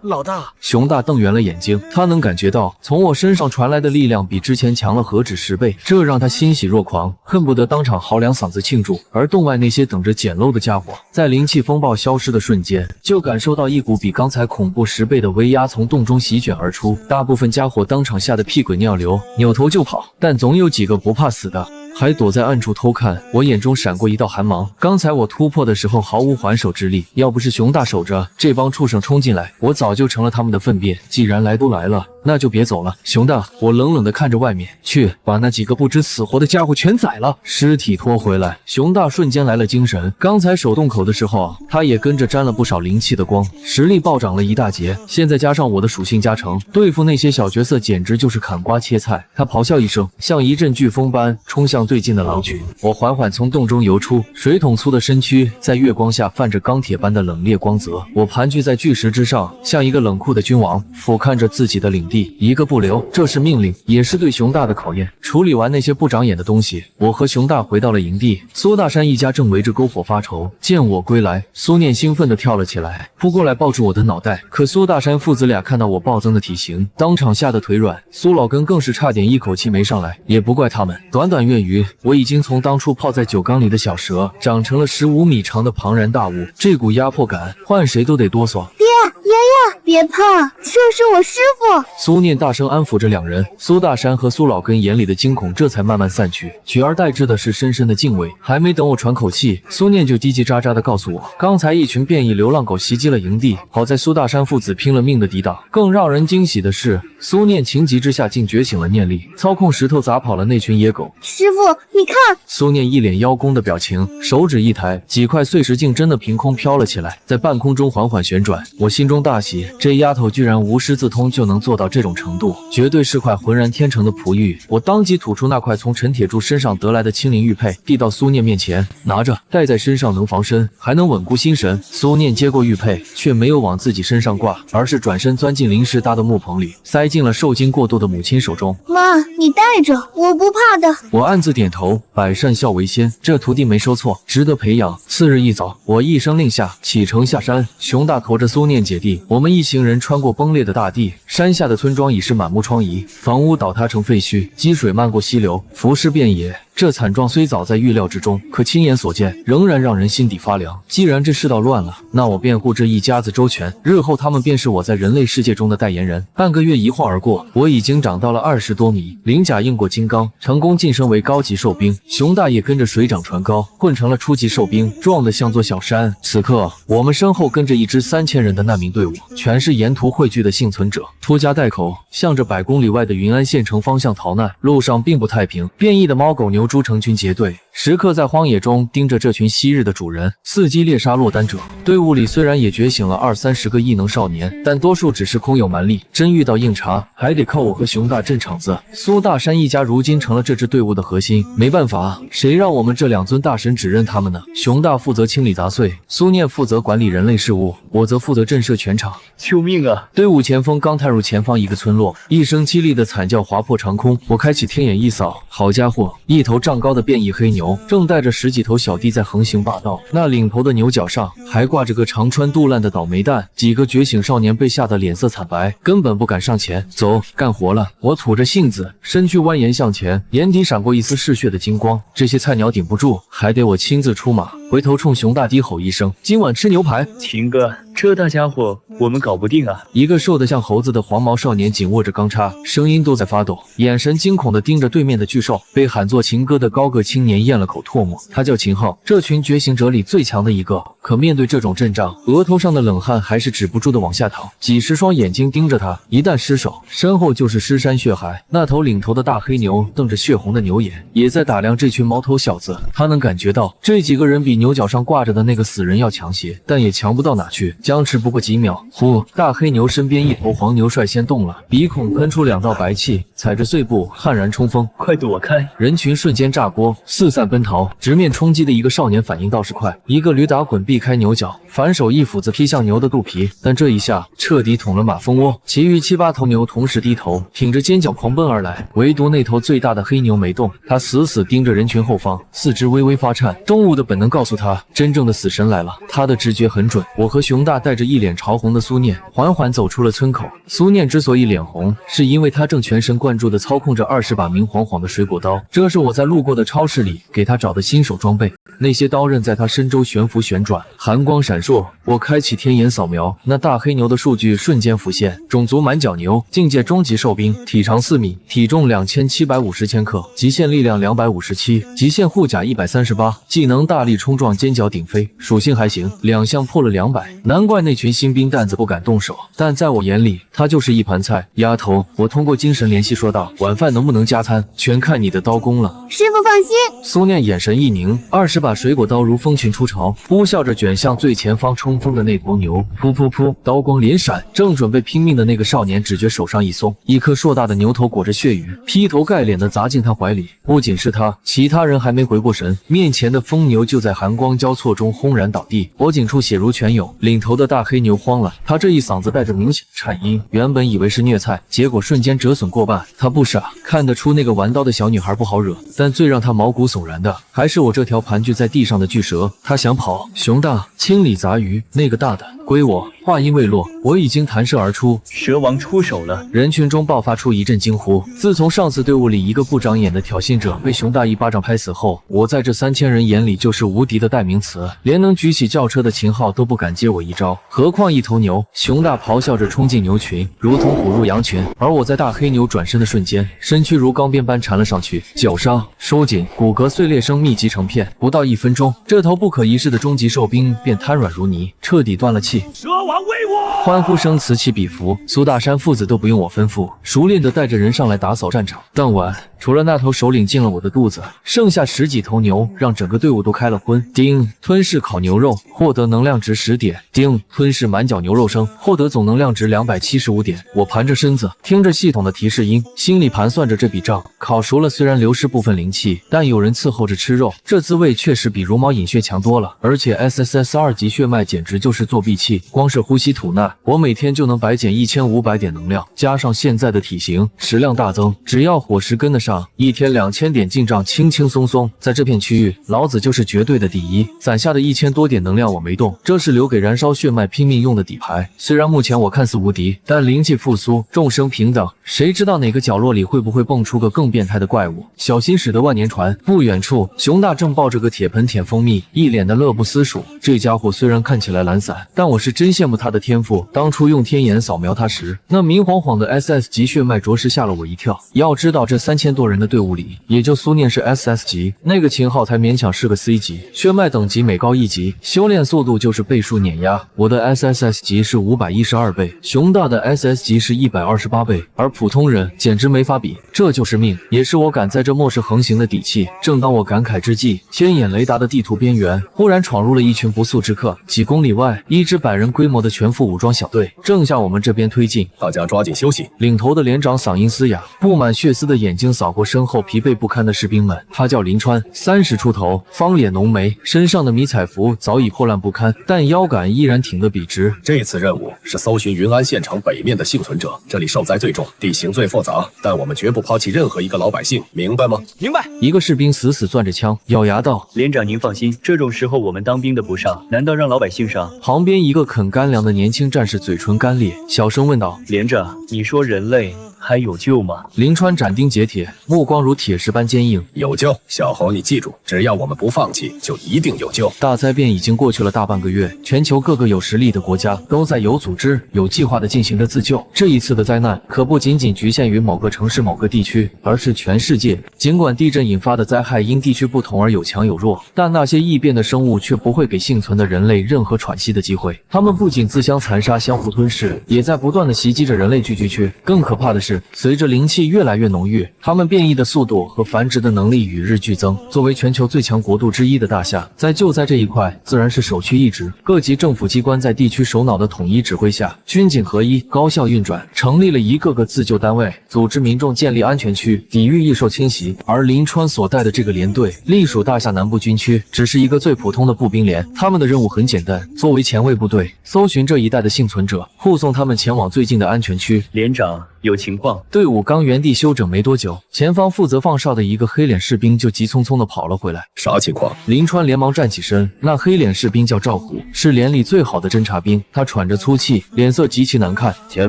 老大，熊大瞪圆了眼睛，他能感觉到从我身上传来的力量比之前强了何止10倍，这让他欣喜若狂，恨不得当场嚎2嗓子庆祝。而洞外那些等着捡漏的家伙，在灵气风暴消失的瞬间，就感受到一股比刚才恐怖10倍的威压从洞中席卷而出，大部分家伙当场吓得屁滚尿流，扭头就跑，但总有几个不怕死的，还躲在暗处偷看。我眼中闪过一道寒芒，刚才我突破的时候毫无还手之力，要不是熊大守着，这帮畜生冲进来，我早就成了他们的粪便。既然来都来了，那就别走了。熊大，我冷冷地看着外面，去把那几个不知死活的家伙全宰了，尸体拖回来。熊大瞬间来了精神，刚才守洞口的时候，他也跟着沾了不少灵气的光，实力暴涨了一大截。现在加上我的属性加成，对付那些小角色简直就是砍瓜切菜。他咆哮一声，像一阵飓风般冲向最近的狼群。我缓缓从洞中游出，水桶粗的身躯在月光下泛着钢铁般的冷冽光泽。我盘踞在巨石之上，像一个冷酷的君王，俯瞰着自己的领地，一个不留。这是命令，也是对熊大的考验。处理完那些不长眼的东西，我和熊大回到了营地。苏大山一家正围着篝火发愁。见我归来，苏念兴奋地跳了起来，扑过来抱住我的脑袋。可苏大山父子俩看到我暴增的体型，当场吓得腿软。苏老根更是差点一口气没上来。也不怪他们，短短月余，我已经从当初泡在酒缸里的小蛇，长成了15米长的庞然大物。这股压迫感，换谁都得哆嗦。爹，爷爷，别怕，这是我师傅。苏念大声安抚着两人，苏大山和苏老根眼里的惊恐这才慢慢散去，取而代之的是深深的敬畏。还没等我喘口气，苏念就叽叽喳喳地告诉我，刚才一群变异流浪狗袭击了营地，好在苏大山父子拼了命的抵挡。更让人惊喜的是，苏念情急之下竟觉醒了念力，操控石头砸跑了那群野狗。师傅，你看。苏念一脸邀功的表情，手指一抬，几块碎石竟真的凭空飘了起来，在半空中缓缓旋转。我心中大喜，这丫头居然无师自通就能做到这种程度，绝对是块浑然天成的璞玉。我当即吐出那块从陈铁柱身上得来的青灵玉佩，递到苏念面前，拿着，戴在身上能防身，还能稳固心神。苏念接过玉佩，却没有往自己身上挂，而是转身钻进临时搭的木棚里，塞进了受惊过度的母亲手中。妈，你带着，我不怕的。我暗自点头，百善孝为先，这徒弟没说错，值得培养。次日一早，我一声令下，启程下山。熊大驮着苏念姐弟，我们一行人穿过崩裂的大地，山下的村庄已是满目疮痍，房屋倒塌成废墟，积水漫过溪流，浮尸遍野。这惨状虽早在预料之中，可亲眼所见，仍然让人心底发凉。既然这世道乱了，那我辩护这一家子周全，日后他们便是我在人类世界中的代言人。半个月一晃而过，我已经长到了20多米，鳞甲硬过金刚，成功晋升为高级兽兵。熊大也跟着水涨船高，混成了初级兽兵，壮得像座小山。此刻，我们身后跟着一支3000人的难民队伍，全是沿途汇聚的幸存者，拖家带口，向着100公里外的云安县城方向逃难。路上并不太平，变异的猫狗牛猪成群结队，时刻在荒野中盯着这群昔日的主人，伺机猎杀落单者。队伍里虽然也觉醒了20-30个异能少年，但多数只是空有蛮力，真遇到硬茬，还得靠我和熊大镇场子。苏大山一家如今成了这支队伍的核心，没办法，谁让我们这2尊大神指认他们呢？熊大负责清理杂碎，苏念负责管理人类事务，我则负责震慑全场。救命啊！队伍前锋刚踏入前方一个村落，一声凄厉的惨叫划破长空。我开启天眼一扫，好家伙，一头丈高的变异黑牛正带着10几头小弟在横行霸道，那领头的牛角上还挂着个长穿肚烂的倒霉蛋。几个觉醒少年被吓得脸色惨白，根本不敢上前。走，干活了！我吐着信子，身躯蜿蜒向前，眼底闪过一丝嗜血的金光。这些菜鸟顶不住，还得我亲自出马。回头冲熊大低吼一声：“今晚吃牛排！”秦哥，这大家伙我们搞不定啊！一个瘦得像猴子的黄毛少年紧握着钢叉，声音都在发抖，眼神惊恐地盯着对面的巨兽。被喊作秦哥的高个青年咽了口唾沫，他叫秦昊，这群觉醒者里最强的一个。可面对这种阵仗，额头上的冷汗还是止不住的往下淌。几十双眼睛盯着他，一旦失手，身后就是尸山血海。那头领头的大黑牛瞪着血红的牛眼，也在打量这群毛头小子。他能感觉到这几个人比比牛角上挂着的那个死人要强些，但也强不到哪去。僵持不过几秒，呼！大黑牛身边一头黄牛率先动了，鼻孔喷出2道白气，踩着碎步悍然冲锋，快躲开！人群瞬间炸锅，四散奔逃。直面冲击的一个少年反应倒是快，一个驴打滚避开牛角，反手一斧子劈向牛的肚皮，但这一下彻底捅了马蜂窝。其余7、8头牛同时低头，挺着尖角狂奔而来，唯独那头最大的黑牛没动，它死死盯着人群后方，四肢微微发颤。动物的本能告诉它，真正的死神来了。它的直觉很准。我和熊大带着一脸潮红的苏念缓缓走出了村口。苏念之所以脸红，是因为他正全神贯注地操控着20把明晃晃的水果刀，这是我在路过的超市里给他找的新手装备。那些刀刃在他身周悬浮旋转，寒光闪烁。我开启天眼扫描，那大黑牛的数据瞬间浮现：种族满角牛，境界终极兽兵，体长4米，体重2750千克，极限力量257，极限护甲138，技能大力冲撞，尖角顶飞，属性还行，2项破了200。难怪那群新兵蛋子不敢动手，但在我眼里，他就是一盘菜。丫头，我通过精神联系说道，晚饭能不能加餐，全看你的刀工了。师傅放心。苏念眼神一凝，20把水果刀如蜂群出巢，呼啸着卷向最前方冲锋的那头牛。噗噗噗，刀光连闪，正准备拼命的那个少年只觉手上一松，一颗硕大的牛头裹着血雨，劈头盖脸的砸进他怀里。不仅是他，其他人还没回过神，面前的疯牛就在寒光交错中轰然倒地，脖颈处血如泉涌。领头的大黑牛慌了，他这一嗓子带着明显的颤音，原本以为是虐菜，结果瞬间折损过半。他不傻，看得出那个玩刀的小女孩不好惹，但最让他毛骨悚然的还是我这条盘踞在地上的巨蛇。他想跑，熊大清理杂鱼，那个大的归我。话音未落，我已经弹射而出，蛇王出手了！人群中爆发出一阵惊呼。自从上次队伍里一个不长眼的挑衅者被熊大一巴掌拍死后，我在这3000人眼里就是无敌的代名词，连能举起轿车的秦昊都不敢接我一招，何况一头牛。熊大咆哮着冲进牛群，如同虎入羊群，而我在大黑牛转身的瞬间，身躯如钢鞭般缠了上去，绞杀收紧，骨骼碎裂声密集成片。不到1分钟，这头不可一世的终极兽兵便瘫软如泥，彻底断了气。蛇王威武！欢呼声此起彼伏，苏大山父子都不用我吩咐，熟练地带着人上来打扫战场。当晚，除了那头首领进了我的肚子，剩下10几头牛让整个队伍都开了荤。丁，吞噬烤牛肉，获得能量值10点。丁，吞噬满角牛肉生，获得总能量值275点。我盘着身子，听着系统的提示音，心里盘算着这笔账。烤熟了虽然流失部分灵气，但有人伺候着吃肉，这滋味确实比茹毛饮血强多了。而且 SSS2级血脉简直就是作弊器，光是呼吸吐纳，我每天就能白减1500点能量，加上现在的体型，食量大增，只要伙食跟得上，一天2000点进账轻轻松松。在这片区域，老子就是绝对的第一。攒下的1000多点能量我没动，这是留给燃烧血脉拼命用的底牌。虽然目前我看似无敌，但灵气复苏，众生平等，谁知道哪个角落里会不会蹦出个更变态的怪物？小心驶得万年船。不远处，熊大正抱着个铁盆舔蜂蜜，一脸的乐不思蜀。这家伙虽然看起来懒散，但我是真羡慕他的天赋。当初用天眼扫描他时，那明晃晃的 SS 级血脉着实吓了我一跳。要知道这3000多人的队伍里，也就苏念是 SS 级，那个秦昊才勉强是个 C 级。血脉等级每高1级，修炼速度就是倍数碾压。我的 SSS 级是512倍，熊大的 SS 级是128倍，而普通人简直没法比。这就是命，也是我敢在这末世横行的底气。正当我感慨之际，天眼雷达的地图边缘忽然闯入了一群不速之客。几公里外，一支100人规模的全副武装小队正向我们这边推进。大家抓紧休息。领头的连长嗓音嘶哑，布满血丝的眼睛扫过身后疲惫不堪的士兵们。他叫林川，30出头，方脸浓眉，身上的迷彩服早已破烂不堪，但腰杆依然挺得笔直。这次任务是搜寻云安县城北面的幸存者，这里受灾最重，地形最复杂，但我们绝不抛弃任何一个老百姓，明白吗？明白。一个士兵死死攥着枪，咬牙道：连长您放心，这种时候我们当兵的不上，难道让老百姓上？旁边一个啃干粮的年轻战士嘴唇干裂，小声问道：连长，你说人类还有救吗？林川斩钉截铁，目光如铁石般坚硬。有救，小侯，你记住，只要我们不放弃，就一定有救。大灾变已经过去了大半个月，全球各个有实力的国家都在有组织、有计划地进行着自救。这一次的灾难可不仅仅局限于某个城市、某个地区，而是全世界。尽管地震引发的灾害因地区不同而有强有弱，但那些异变的生物却不会给幸存的人类任何喘息的机会。它们不仅自相残杀、相互吞噬，也在不断地袭击着人类聚居区。更可怕的是，是，随着灵气越来越浓郁，它们变异的速度和繁殖的能力与日俱增。作为全球最强国度之一的大夏，就在这一块自然是首屈一指。各级政府机关在地区首脑的统一指挥下，军警合一，高效运转，成立了一个个自救单位，组织民众建立安全区，抵御异兽侵袭。而临川所带的这个连队隶属大夏南部军区，只是一个最普通的步兵连。他们的任务很简单，作为前卫部队，搜寻这一带的幸存者，护送他们前往最近的安全区。连长，有情况。队伍刚原地休整没多久，前方负责放哨的一个黑脸士兵就急匆匆地跑了回来。啥情况？林川连忙站起身，那黑脸士兵叫赵虎，是连里最好的侦察兵。他喘着粗气，脸色极其难看。前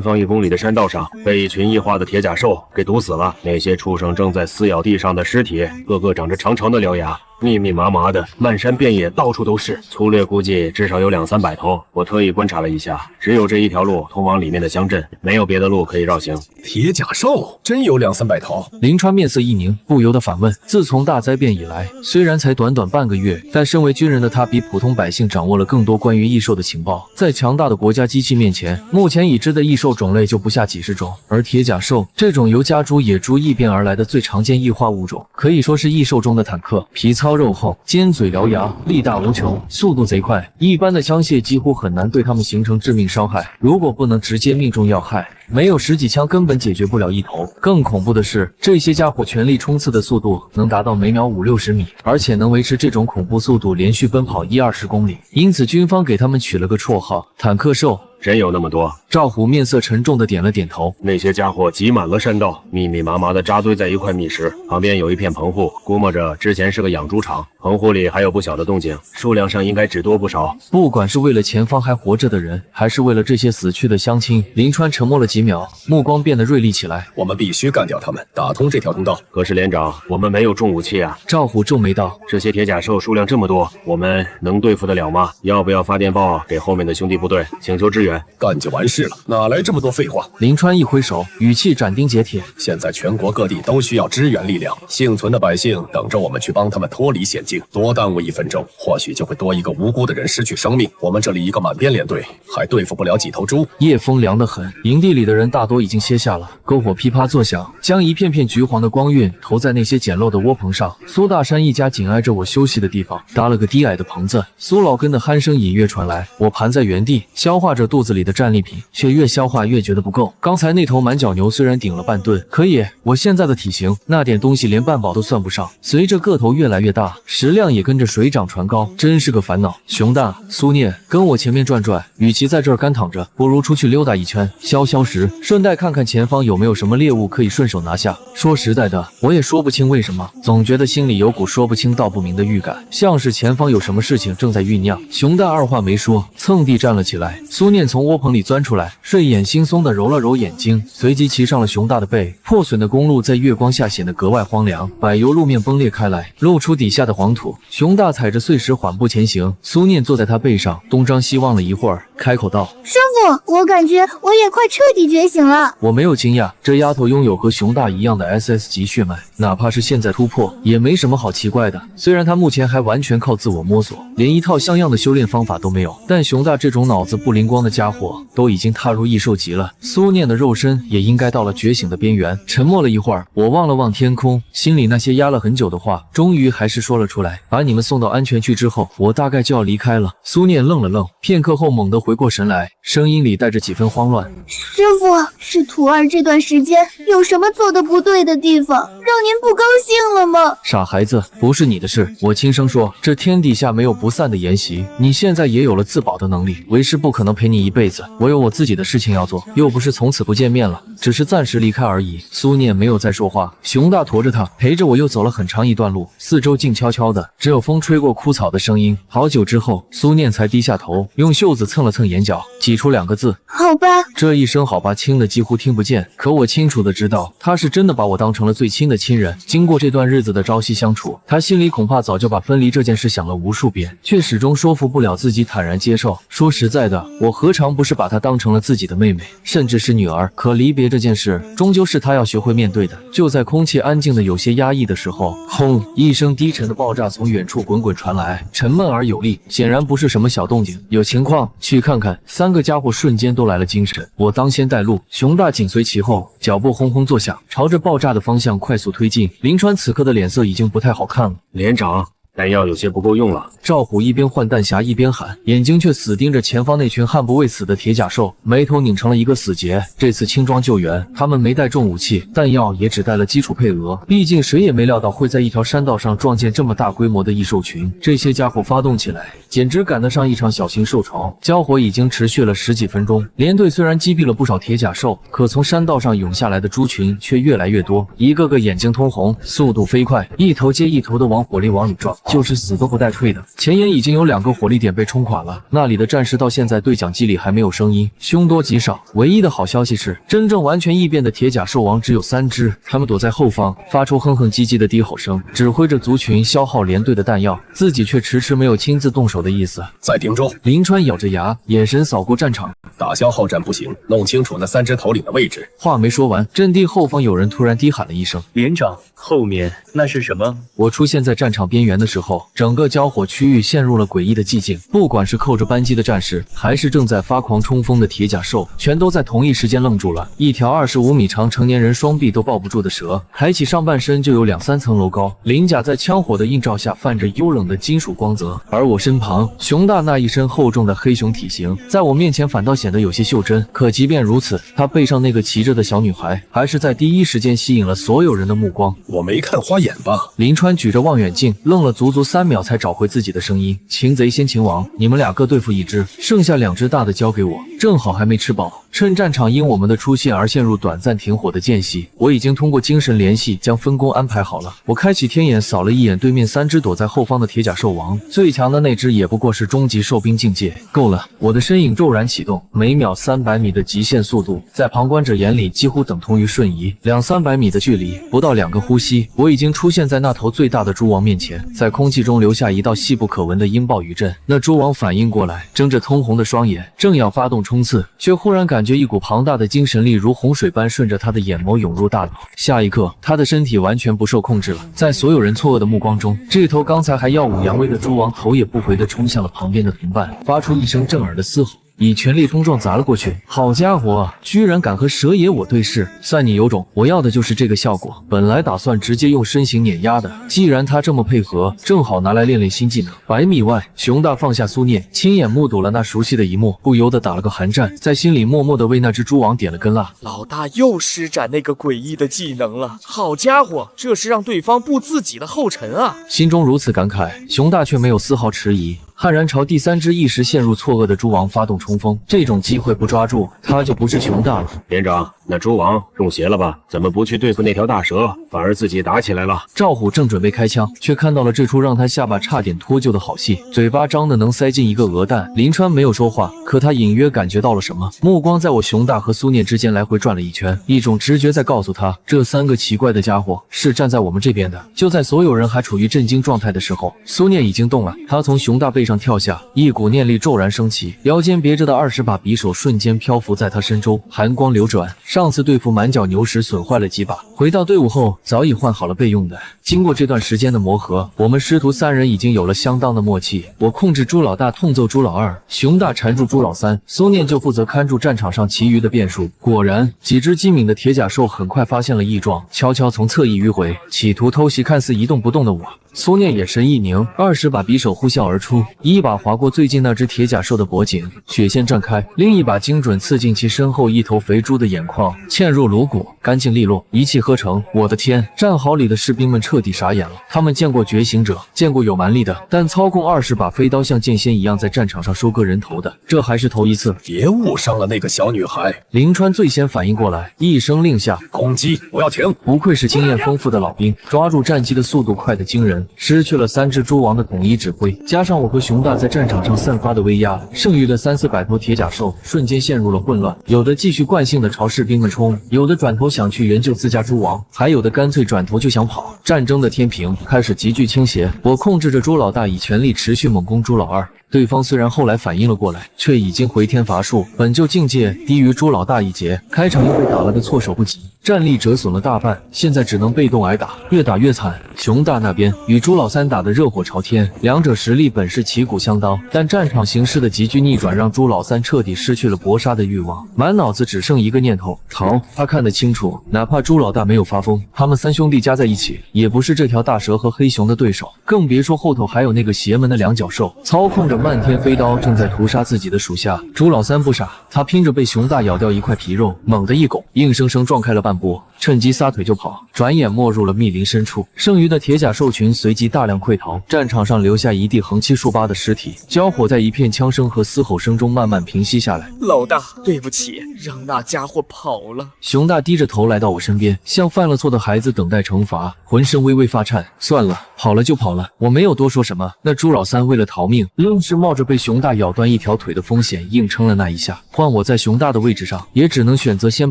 方1公里的山道上被一群异化的铁甲兽给堵死了，那些畜生正在撕咬地上的尸体，个个长着长长的獠牙，密密麻麻的，漫山遍野，到处都是。粗略估计至少有200-300头。我特意观察了一下，只有这一条路通往里面的乡镇，没有别的路可以绕行。铁甲兽真有200-300头？林川面色一凝，不由得反问：自从大灾变以来，虽然才短短半个月，但身为军人的他比普通百姓掌握了更多关于异兽的情报。在强大的国家机器面前，目前已知的异兽种类就不下几十种，而铁甲兽这种由家猪、野猪异变而来的最常见异化物种，可以说是异兽中的坦克。皮糙肉厚，尖嘴獠牙，力大无穷，速度贼快，一般的枪械几乎很难对它们形成致命伤害。如果不能直接命中要害，没有10几枪根本解决不了一头。更恐怖的是，这些家伙全力冲刺的速度能达到每秒50-60米，而且能维持这种恐怖速度连续奔跑10-20公里，因此军方给他们取了个绰号——坦克兽。真有那么多？赵虎面色沉重地点了点头。那些家伙挤满了山道，密密麻麻地扎堆在一块密石，旁边有一片棚户，估摸着之前是个养猪场。棚户里还有不小的动静，数量上应该只多不少。不管是为了前方还活着的人，还是为了这些死去的乡亲，林川沉默了几秒，目光变得锐利起来。我们必须干掉他们，打通这条通道。可是连长，我们没有重武器啊！赵虎皱眉道：这些铁甲兽数量这么多，我们能对付得了吗？要不要发电报给后面的兄弟部队，请求支援？干就完事了，哪来这么多废话？林川一挥手，语气斩钉截铁：现在全国各地都需要支援力量，幸存的百姓等着我们去帮他们脱离险境。多耽误1分钟，或许就会多一个无辜的人失去生命。我们这里一个满编连队，还对付不了几头猪。夜风凉得很，营地里的人大多已经歇下了，篝火噼啪作响，将一片片橘黄的光晕投在那些简陋的窝棚上。苏大山一家紧挨着我休息的地方搭了个低矮的棚子，苏老根的鼾声隐约传来。我盘在原地，消化着肚子里的战利品，却越消化越觉得不够。刚才那头满角牛虽然顶了半吨，可以我现在的体型，那点东西连半饱都算不上。随着个头越来越大，食量也跟着水涨船高，真是个烦恼。熊大、苏念，跟我前面转转，与其在这儿干躺着，不如出去溜达一圈，消消食，顺带看看前方有没有什么猎物可以顺手拿下。说实在的，我也说不清为什么，总觉得心里有股说不清道不明的预感，像是前方有什么事情正在酝酿。熊大二话没说，蹭地站了起来。苏念从窝棚里钻出来，睡眼惺忪地揉了揉眼睛，随即骑上了熊大的背。破损的公路在月光下显得格外荒凉，柏油路面崩裂开来，露出底下的黄土。熊大踩着碎石缓步前行，苏念坐在他背上，东张西望了一会儿，开口道：师傅，我感觉我也快彻底觉醒了。我没有惊讶，这丫头拥有和熊大一样的 SS 级血脉，哪怕是现在突破，也没什么好奇怪的。虽然她目前还完全靠自我摸索，连一套像样的修炼方法都没有，但熊大这种脑子不灵光的家伙都已经踏入异兽级了，苏念的肉身也应该到了觉醒的边缘。沉默了一会儿，我望了望天空，心里那些压了很久的话，终于还是说了出来。把你们送到安全区之后，我大概就要离开了。苏念愣了愣，片刻后猛地回过神来，声音里带着几分慌乱：师傅，是徒儿这段时间有什么做的不对的地方，让您不高兴了吗？傻孩子，不是你的事。我轻声说，这天底下没有不散的筵席，你现在也有了自保的能力，为师不可能陪你一辈子，我有我自己的事情要做，又不是从此不见面了，只是暂时离开而已。苏念没有再说话，熊大驮着他陪着我又走了很长一段路，四周静悄悄的，只有风吹过枯草的声音。好久之后，苏念才低下头，用袖子蹭了蹭眼角，挤出2个字：好吧。这一声好吧轻的几乎听不见，可我清楚的知道，他是真的把我当成了最亲的亲人。经过这段日子的朝夕相处，他心里恐怕早就把分离这件事想了无数遍，却始终说服不了自己坦然接受。说实在的，我何尝尝不是把她当成了自己的妹妹，甚至是女儿。可离别这件事，终究是他要学会面对的。就在空气安静的有些压抑的时候，轰！一声低沉的爆炸从远处滚滚传来，沉闷而有力，显然不是什么小动静。有情况，去看看。三个家伙瞬间都来了精神，我当先带路，熊大紧随其后，脚步轰轰作响，朝着爆炸的方向快速推进。林川此刻的脸色已经不太好看了。连长，弹药有些不够用了。赵虎一边换弹匣一边喊，眼睛却死盯着前方那群悍不畏死的铁甲兽，眉头拧成了一个死结。这次轻装救援，他们没带重武器，弹药也只带了基础配额。毕竟谁也没料到会在一条山道上撞见这么大规模的异兽群。这些家伙发动起来，简直赶得上一场小型兽潮。交火已经持续了10几分钟，连队虽然击毙了不少铁甲兽，可从山道上涌下来的猪群却越来越多，一个个眼睛通红，速度飞快，一头接一头的往火力网里撞，就是死都不带退的。前沿已经有2个火力点被冲垮了，那里的战士到现在对讲机里还没有声音，凶多吉少。唯一的好消息是，真正完全异变的铁甲兽王只有3只，他们躲在后方，发出哼哼唧唧的低吼声，指挥着族群消耗连队的弹药，自己却迟迟没有亲自动手的意思。在汀州，林川咬着牙，眼神扫过战场，打消耗战不行，弄清楚那3只头领的位置。话没说完，阵地后方有人突然低喊了一声：“连长，后面那是什么？”我出现在战场边缘的时候，整个交火区域陷入了诡异的寂静。不管是扣着扳机的战士，还是正在发狂冲锋的铁甲兽，全都在同一时间愣住了。一条25米长、成年人双臂都抱不住的蛇，抬起上半身就有2、3层楼高，鳞甲在枪火的映照下泛着幽冷的金属光泽。而我身旁，熊大那一身厚重的黑熊体型，在我面前反倒显得有些袖珍。可即便如此，他背上那个骑着的小女孩，还是在第一时间吸引了所有人的目光。我没看花眼吧？林川举着望远镜，愣了足足3秒才找回自己的声音：“擒贼先擒王，你们2个对付1只，剩下2只大的交给我。”正好还没吃饱，趁战场因我们的出现而陷入短暂停火的间隙，我已经通过精神联系将分工安排好了。我开启天眼扫了一眼对面3只躲在后方的铁甲兽王，最强的那只也不过是中级兽兵境界。够了，我的身影骤然启动，每秒300米的极限速度，在旁观者眼里几乎等同于瞬移。200-300米的距离，不到2个呼吸，我已经出现在那头最大的猪王面前，在空气中留下一道细不可闻的音爆余震。那猪王反应过来，睁着通红的双眼，正要发动冲刺，却忽然感觉一股庞大的精神力如洪水般顺着他的眼眸涌入大脑。下一刻，他的身体完全不受控制了。在所有人错愕的目光中，这头刚才还耀武扬威的猪王头也不回地冲向了旁边的同伴，发出一声震耳的嘶吼，以全力冲撞砸了过去。好家伙，居然敢和蛇爷我对视，算你有种！我要的就是这个效果。本来打算直接用身形碾压的，既然他这么配合，正好拿来练练新技能。100米外，熊大放下苏念，亲眼目睹了那熟悉的一幕，不由得打了个寒战，在心里默默地为那只猪王点了根蜡。老大又施展那个诡异的技能了，好家伙，这是让对方步自己的后尘啊！心中如此感慨，熊大却没有丝毫迟疑，悍然朝第3只一时陷入错愕的猪王发动冲锋。这种机会不抓住，他就不是熊大了。连长，那猪王中邪了吧？怎么不去对付那条大蛇，反而自己打起来了？赵虎正准备开枪，却看到了这出让他下巴差点脱臼的好戏，嘴巴张得能塞进一个鹅蛋。林川没有说话，可他隐约感觉到了什么，目光在我熊大和苏念之间来回转了一圈，一种直觉在告诉他，这3个奇怪的家伙是站在我们这边的。就在所有人还处于震惊状态的时候，苏念已经动了，他从熊大背上跳下，一股念力骤然升起，腰间别着的20把匕首瞬间漂浮在他身周，寒光流转。上次对付满角牛时损坏了几把，回到队伍后早已换好了备用的。经过这段时间的磨合，我们师徒3人已经有了相当的默契。我控制猪老大痛揍猪老二，熊大缠住猪老三，苏念就负责看住战场上其余的变数。果然，几只机敏的铁甲兽很快发现了异状，悄悄从侧翼迂回，企图偷袭看似一动不动的我。苏念眼神一凝，20把匕首呼啸而出，一把划过最近那只铁甲兽的脖颈，血线绽开；另一把精准刺进其身后一头肥猪的眼眶，嵌入颅骨，干净利落，一气呵成。我的天！战壕里的士兵们彻底傻眼了。他们见过觉醒者，见过有蛮力的，但操控20把飞刀像剑仙一样在战场上收割人头的，这还是头一次。别误伤了那个小女孩！林川最先反应过来，一声令下，攻击！我要停！不愧是经验丰富的老兵，抓住战机的速度快得惊人。失去了3只诸王的统一指挥，加上我和熊大在战场上散发的威压，剩余的300-400头铁甲兽瞬间陷入了混乱，有的继续惯性的朝士兵们冲，有的转头想去援救自家诸王，还有的干脆转头就想跑。战争的天平开始急剧倾斜，我控制着朱老大以全力持续猛攻朱老二。对方虽然后来反应了过来，却已经回天乏术，本就境界低于朱老大一截，开场又被打了个措手不及，战力折损了大半，现在只能被动挨打，越打越惨。熊大那边与朱老三打得热火朝天，两者实力本是旗鼓相当，但战场形势的急剧逆转让朱老三彻底失去了搏杀的欲望，满脑子只剩一个念头：逃。他看得清楚，哪怕朱老大没有发疯，他们3兄弟加在一起也不是这条大蛇和黑熊的对手，更别说后头还有那个邪门的两脚兽，操控着漫天飞刀正在屠杀自己的属下。朱老三不傻，他拼着被熊大咬掉一块皮肉，猛地一拱，硬生生撞开了半波，趁机撒腿就跑，转眼没入了密林深处。剩余的铁甲兽群随即大量溃逃，战场上留下一地横七竖八的尸体，交火在一片枪声和嘶吼声中慢慢平息下来。老大，对不起，让那家伙跑了。熊大低着头来到我身边，像犯了错的孩子等待惩罚，浑身微微发颤。算了，跑了就跑了，我没有多说什么。那朱老三为了逃命，愣是冒着被熊大咬断一条腿的风险，硬撑了那一下。换我在熊大的位置上，也只能选择先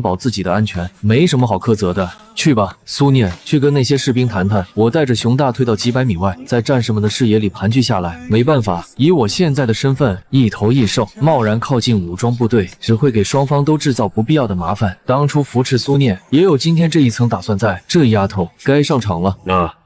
保自己的安全，没什么好苛责的。去吧，苏念，去跟那些士兵谈谈。我带着熊大退到几百米外，在战士们的视野里盘踞下来。没办法，以我现在的身份，一头一兽，贸然靠近武装部队，只会给双方都制造不必要的麻烦。当初扶持苏念，也有今天这一层打算在。这丫头该上场了。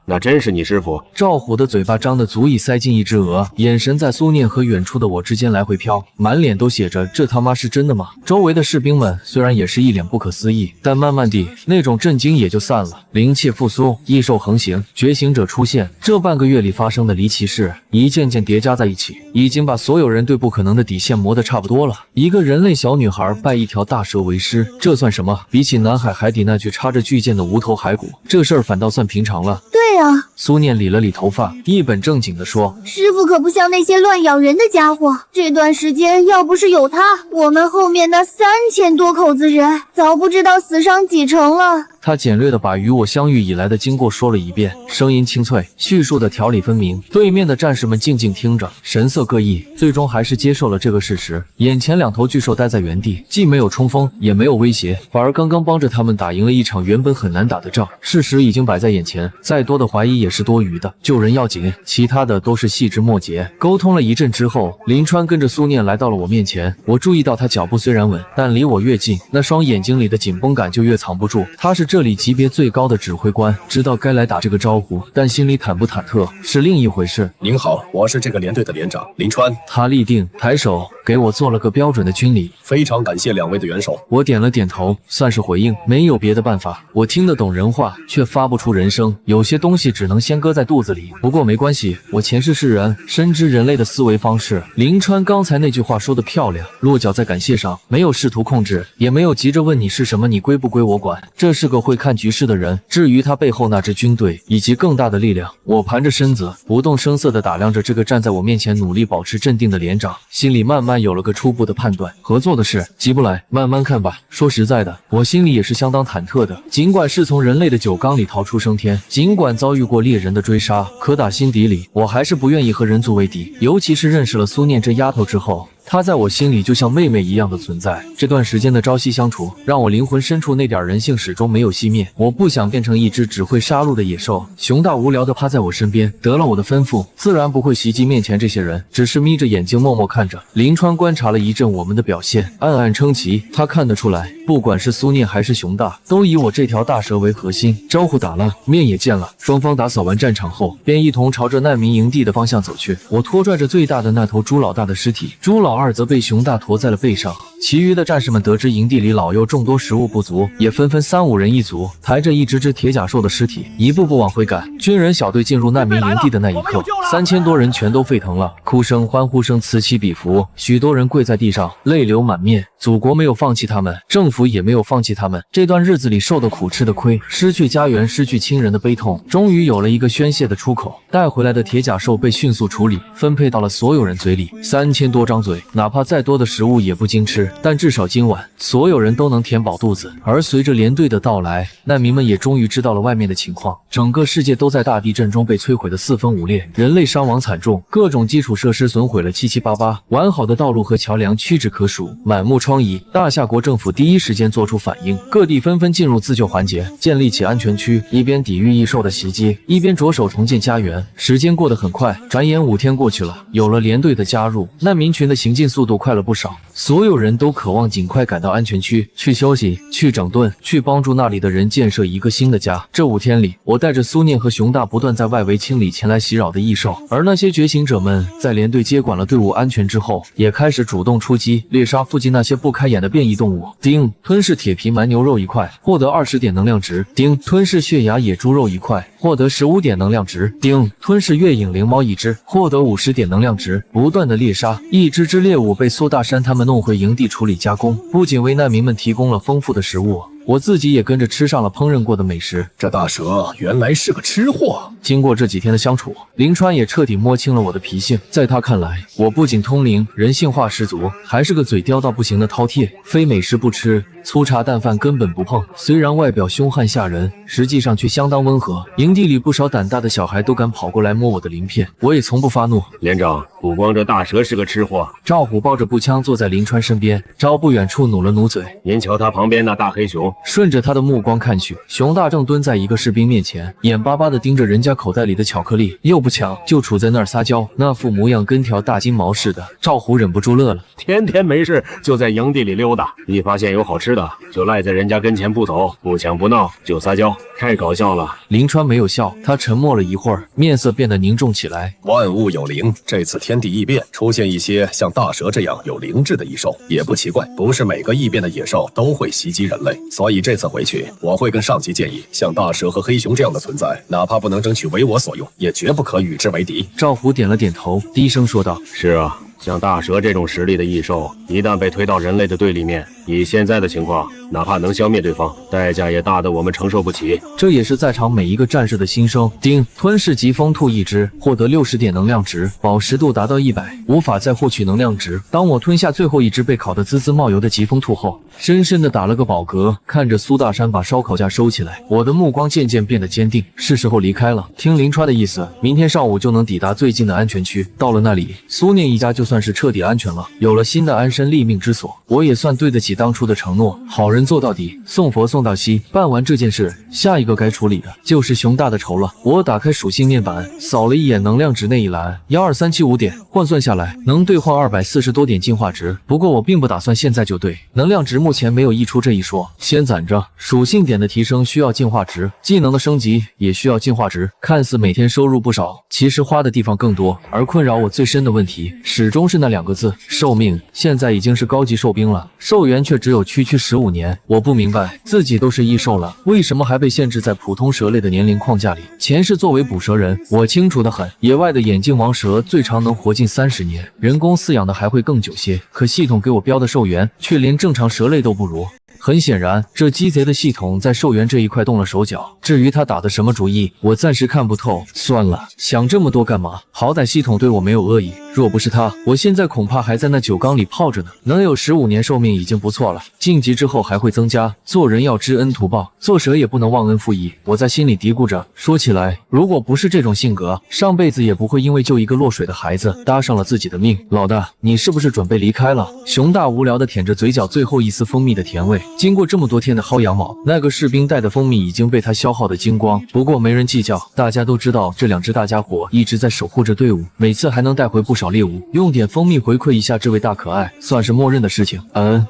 那真是你师傅。赵虎的嘴巴张得足以塞进一只鹅，眼神在苏念和远处的我之间来回飘，满脸都写着这他妈是真的吗？周围的士兵们虽然也是一脸不可思议，但慢慢地那种震惊也就散了。灵气复苏，异兽横行，觉醒者出现，这半个月里发生的离奇事一件件叠加在一起，已经把所有人对不可能的底线磨得差不多了。一个人类小女孩拜一条大蛇为师，这算什么？比起南海海底那具插着巨剑的无头骸骨，这事儿反倒算平常了。对啊，苏念理了理头发，一本正经地说：师傅可不像那些乱咬人的家伙，这段时间要不是有他，我们后面那3000多口子人早不知道死伤几成了。他简略地把与我相遇以来的经过说了一遍，声音清脆，叙述的条理分明。对面的战士们静静听着，神色各异，最终还是接受了这个事实。眼前2头巨兽待在原地，既没有冲锋，也没有威胁，反而刚刚帮着他们打赢了一场原本很难打的仗。事实已经摆在眼前，再多的怀疑也是多余的。救人要紧，其他的都是细枝末节。沟通了一阵之后，林川跟着苏念来到了我面前。我注意到他脚步虽然稳，但离我越近，那双眼睛里的紧绷感就越藏不住。他是这里级别最高的指挥官，知道该来打这个招呼，但心里忐不忐忑是另一回事。您好，我是这个连队的连长林川。他立定，抬手给我做了个标准的军礼。非常感谢2位的援手。我点了点头，算是回应。没有别的办法，我听得懂人话，却发不出人声。有些东西只能先搁在肚子里。不过没关系，我前世是人，深知人类的思维方式。林川刚才那句话说得漂亮，落脚在感谢上，没有试图控制，也没有急着问你是什么，你归不归我管。这是个会看局势的人。至于他背后那支军队以及更大的力量，我盘着身子，不动声色地打量着这个站在我面前努力保持镇定的连长，心里慢慢有了个初步的判断。合作的事急不来，慢慢看吧。说实在的，我心里也是相当忐忑的。尽管是从人类的酒缸里逃出升天，尽管遭遇过猎人的追杀，可打心底里，我还是不愿意和人族为敌。尤其是认识了苏念这丫头之后，她在我心里就像妹妹一样的存在。这段时间的朝夕相处，让我灵魂深处那点人性始终没有熄灭。我不想变成一只只会杀戮的野兽。熊大无聊地趴在我身边，得了我的吩咐，自然不会袭击面前这些人，只是眯着眼睛默默看着。林川观察了一阵我们的表现，暗暗称奇。他看得出来，不管是苏念还是熊大，都以我这条大蛇为核心。招呼打了，面也见了，双方打扫完战场后，便一同朝着难民营地的方向走去。我拖拽着最大的那头朱老大的尸体，朱老二则被熊大驮在了背上。其余的战士们得知营地里老幼众多，食物不足，也纷纷3-5人一组，抬着一只只铁甲兽的尸体，一步步往回赶。军人小队进入难民营地的那一刻，3000多人全都沸腾了，哭声、欢呼声此起彼伏，许多人跪在地上，泪流满面。祖国没有放弃他们，政府也没有放弃他们。这段日子里受的苦、吃的亏，失去家园、失去亲人的悲痛，终于有了一个宣泄的出口。带回来的铁甲兽被迅速处理，分配到了所有人嘴里。3000多张嘴，哪怕再多的食物也不经吃，但至少今晚所有人都能填饱肚子。而随着连队的到来，难民们也终于知道了外面的情况，整个世界都在大地震中被摧毁得四分五裂，人类伤亡惨重，各种基础设施损毁了七七八八，完好的道路和桥梁屈指可数，满目疮痍。大夏国政府第一时间做出反应，各地纷纷进入自救环节，建立起安全区，一边抵御异兽的袭击，一边着手重建家园。时间过得很快，转眼5天过去了，有了连队的加入，难民群的行进速度快了不少，所有人都渴望尽快赶到安全区，去休息，去整顿，去帮助那里的人建设一个新的家。这5天里，我带着苏念和熊大不断在外围清理前来袭扰的异兽，而那些觉醒者们在连队接管了队伍安全之后，也开始主动出击，猎杀附近那些不开眼的变异动物。丁，吞噬铁皮蛮牛肉1块，获得20点能量值。丁，吞噬血牙野猪肉1块，获得15点能量值。丁，吞噬月影灵猫1只，获得50点能量值。不断的猎杀，一只只猎物被苏大山他们弄回营地处理加工，不仅为难民们提供了丰富的食物，我自己也跟着吃上了烹饪过的美食。这大蛇原来是个吃货。经过这几天的相处，林川也彻底摸清了我的脾性。在他看来，我不仅通灵，人性化十足，还是个嘴刁到不行的饕餮，非美食不吃，粗茶淡饭根本不碰。虽然外表凶悍吓人，实际上却相当温和。营地里不少胆大的小孩都敢跑过来摸我的鳞片，我也从不发怒。连长，不光这大蛇是个吃货。赵虎抱着步枪坐在林川身边，朝不远处努了努嘴。您瞧他旁边那大黑熊。顺着他的目光看去，熊大正蹲在一个士兵面前，眼巴巴地盯着人家口袋里的巧克力，又不抢就杵在那儿撒娇，那副模样跟条大金毛似的。赵虎忍不住乐了，天天没事就在营地里溜达，一发现有好吃的就赖在人家跟前不走，不抢不闹就撒娇，太搞笑了。林川没有笑，他沉默了一会儿，面色变得凝重起来。万物有灵，这次天地异变，出现一些像大蛇这样有灵智的异兽，也不奇怪。不是每个异变的野兽都会袭击人类，所以这次回去，我会跟上级建议，像大蛇和黑熊这样的存在，哪怕不能争取为我所用，也绝不可与之为敌。赵虎点了点头，低声说道：是啊，像大蛇这种实力的异兽，一旦被推到人类的对立面，以现在的情况，哪怕能消灭对方，代价也大得我们承受不起。这也是在场每一个战士的心声。丁，吞噬疾风兔1只，获得60点能量值，饱食度达到100，无法再获取能量值。当我吞下最后一只被烤得滋滋冒油的疾风兔后，深深地打了个饱嗝，看着苏大山把烧烤架收起来，我的目光渐渐变得坚定，是时候离开了。听林川的意思，明天上午就能抵达最近的安全区，到了那里，苏念一家就算是彻底安全了，有了新的安身立命之所，我也算对得起当初的承诺，好人做到底，送佛送到西。办完这件事，下一个该处理的就是熊大的仇了。我打开属性面板，扫了一眼能量值那一栏，12375点，换算下来能兑换240多点进化值。不过我并不打算现在就兑，能量值目前没有溢出这一说，先攒着。属性点的提升需要进化值，技能的升级也需要进化值。看似每天收入不少，其实花的地方更多。而困扰我最深的问题，始终是那2个字：寿命。现在已经是高级兽兵了，寿元却只有区15年。我不明白，自己都是异兽了，为什么还被限制在普通蛇类的年龄框架里？前世作为捕蛇人，我清楚得很，野外的眼镜王蛇最长能活近30年，人工饲养的还会更久些。可系统给我标的寿元，却连正常蛇类都不如。很显然，这鸡贼的系统在寿元这一块动了手脚。至于他打的什么主意，我暂时看不透。算了，想这么多干嘛？好歹系统对我没有恶意，若不是他，我现在恐怕还在那酒缸里泡着呢。能有15年寿命已经不错了，晋级之后还会增加。做人要知恩图报，做蛇也不能忘恩负义。我在心里嘀咕着。说起来，如果不是这种性格，上辈子也不会因为救一个落水的孩子搭上了自己的命。老大，你是不是准备离开了？熊大无聊地舔着嘴角最后一丝蜂蜜的甜味。经过这么多天的薅羊毛，那个士兵带的蜂蜜已经被他消耗的精光。不过没人计较，大家都知道这2只大家伙一直在守护着队伍，每次还能带回不少猎物，用点蜂蜜回馈一下这位大可爱，算是默认的事情。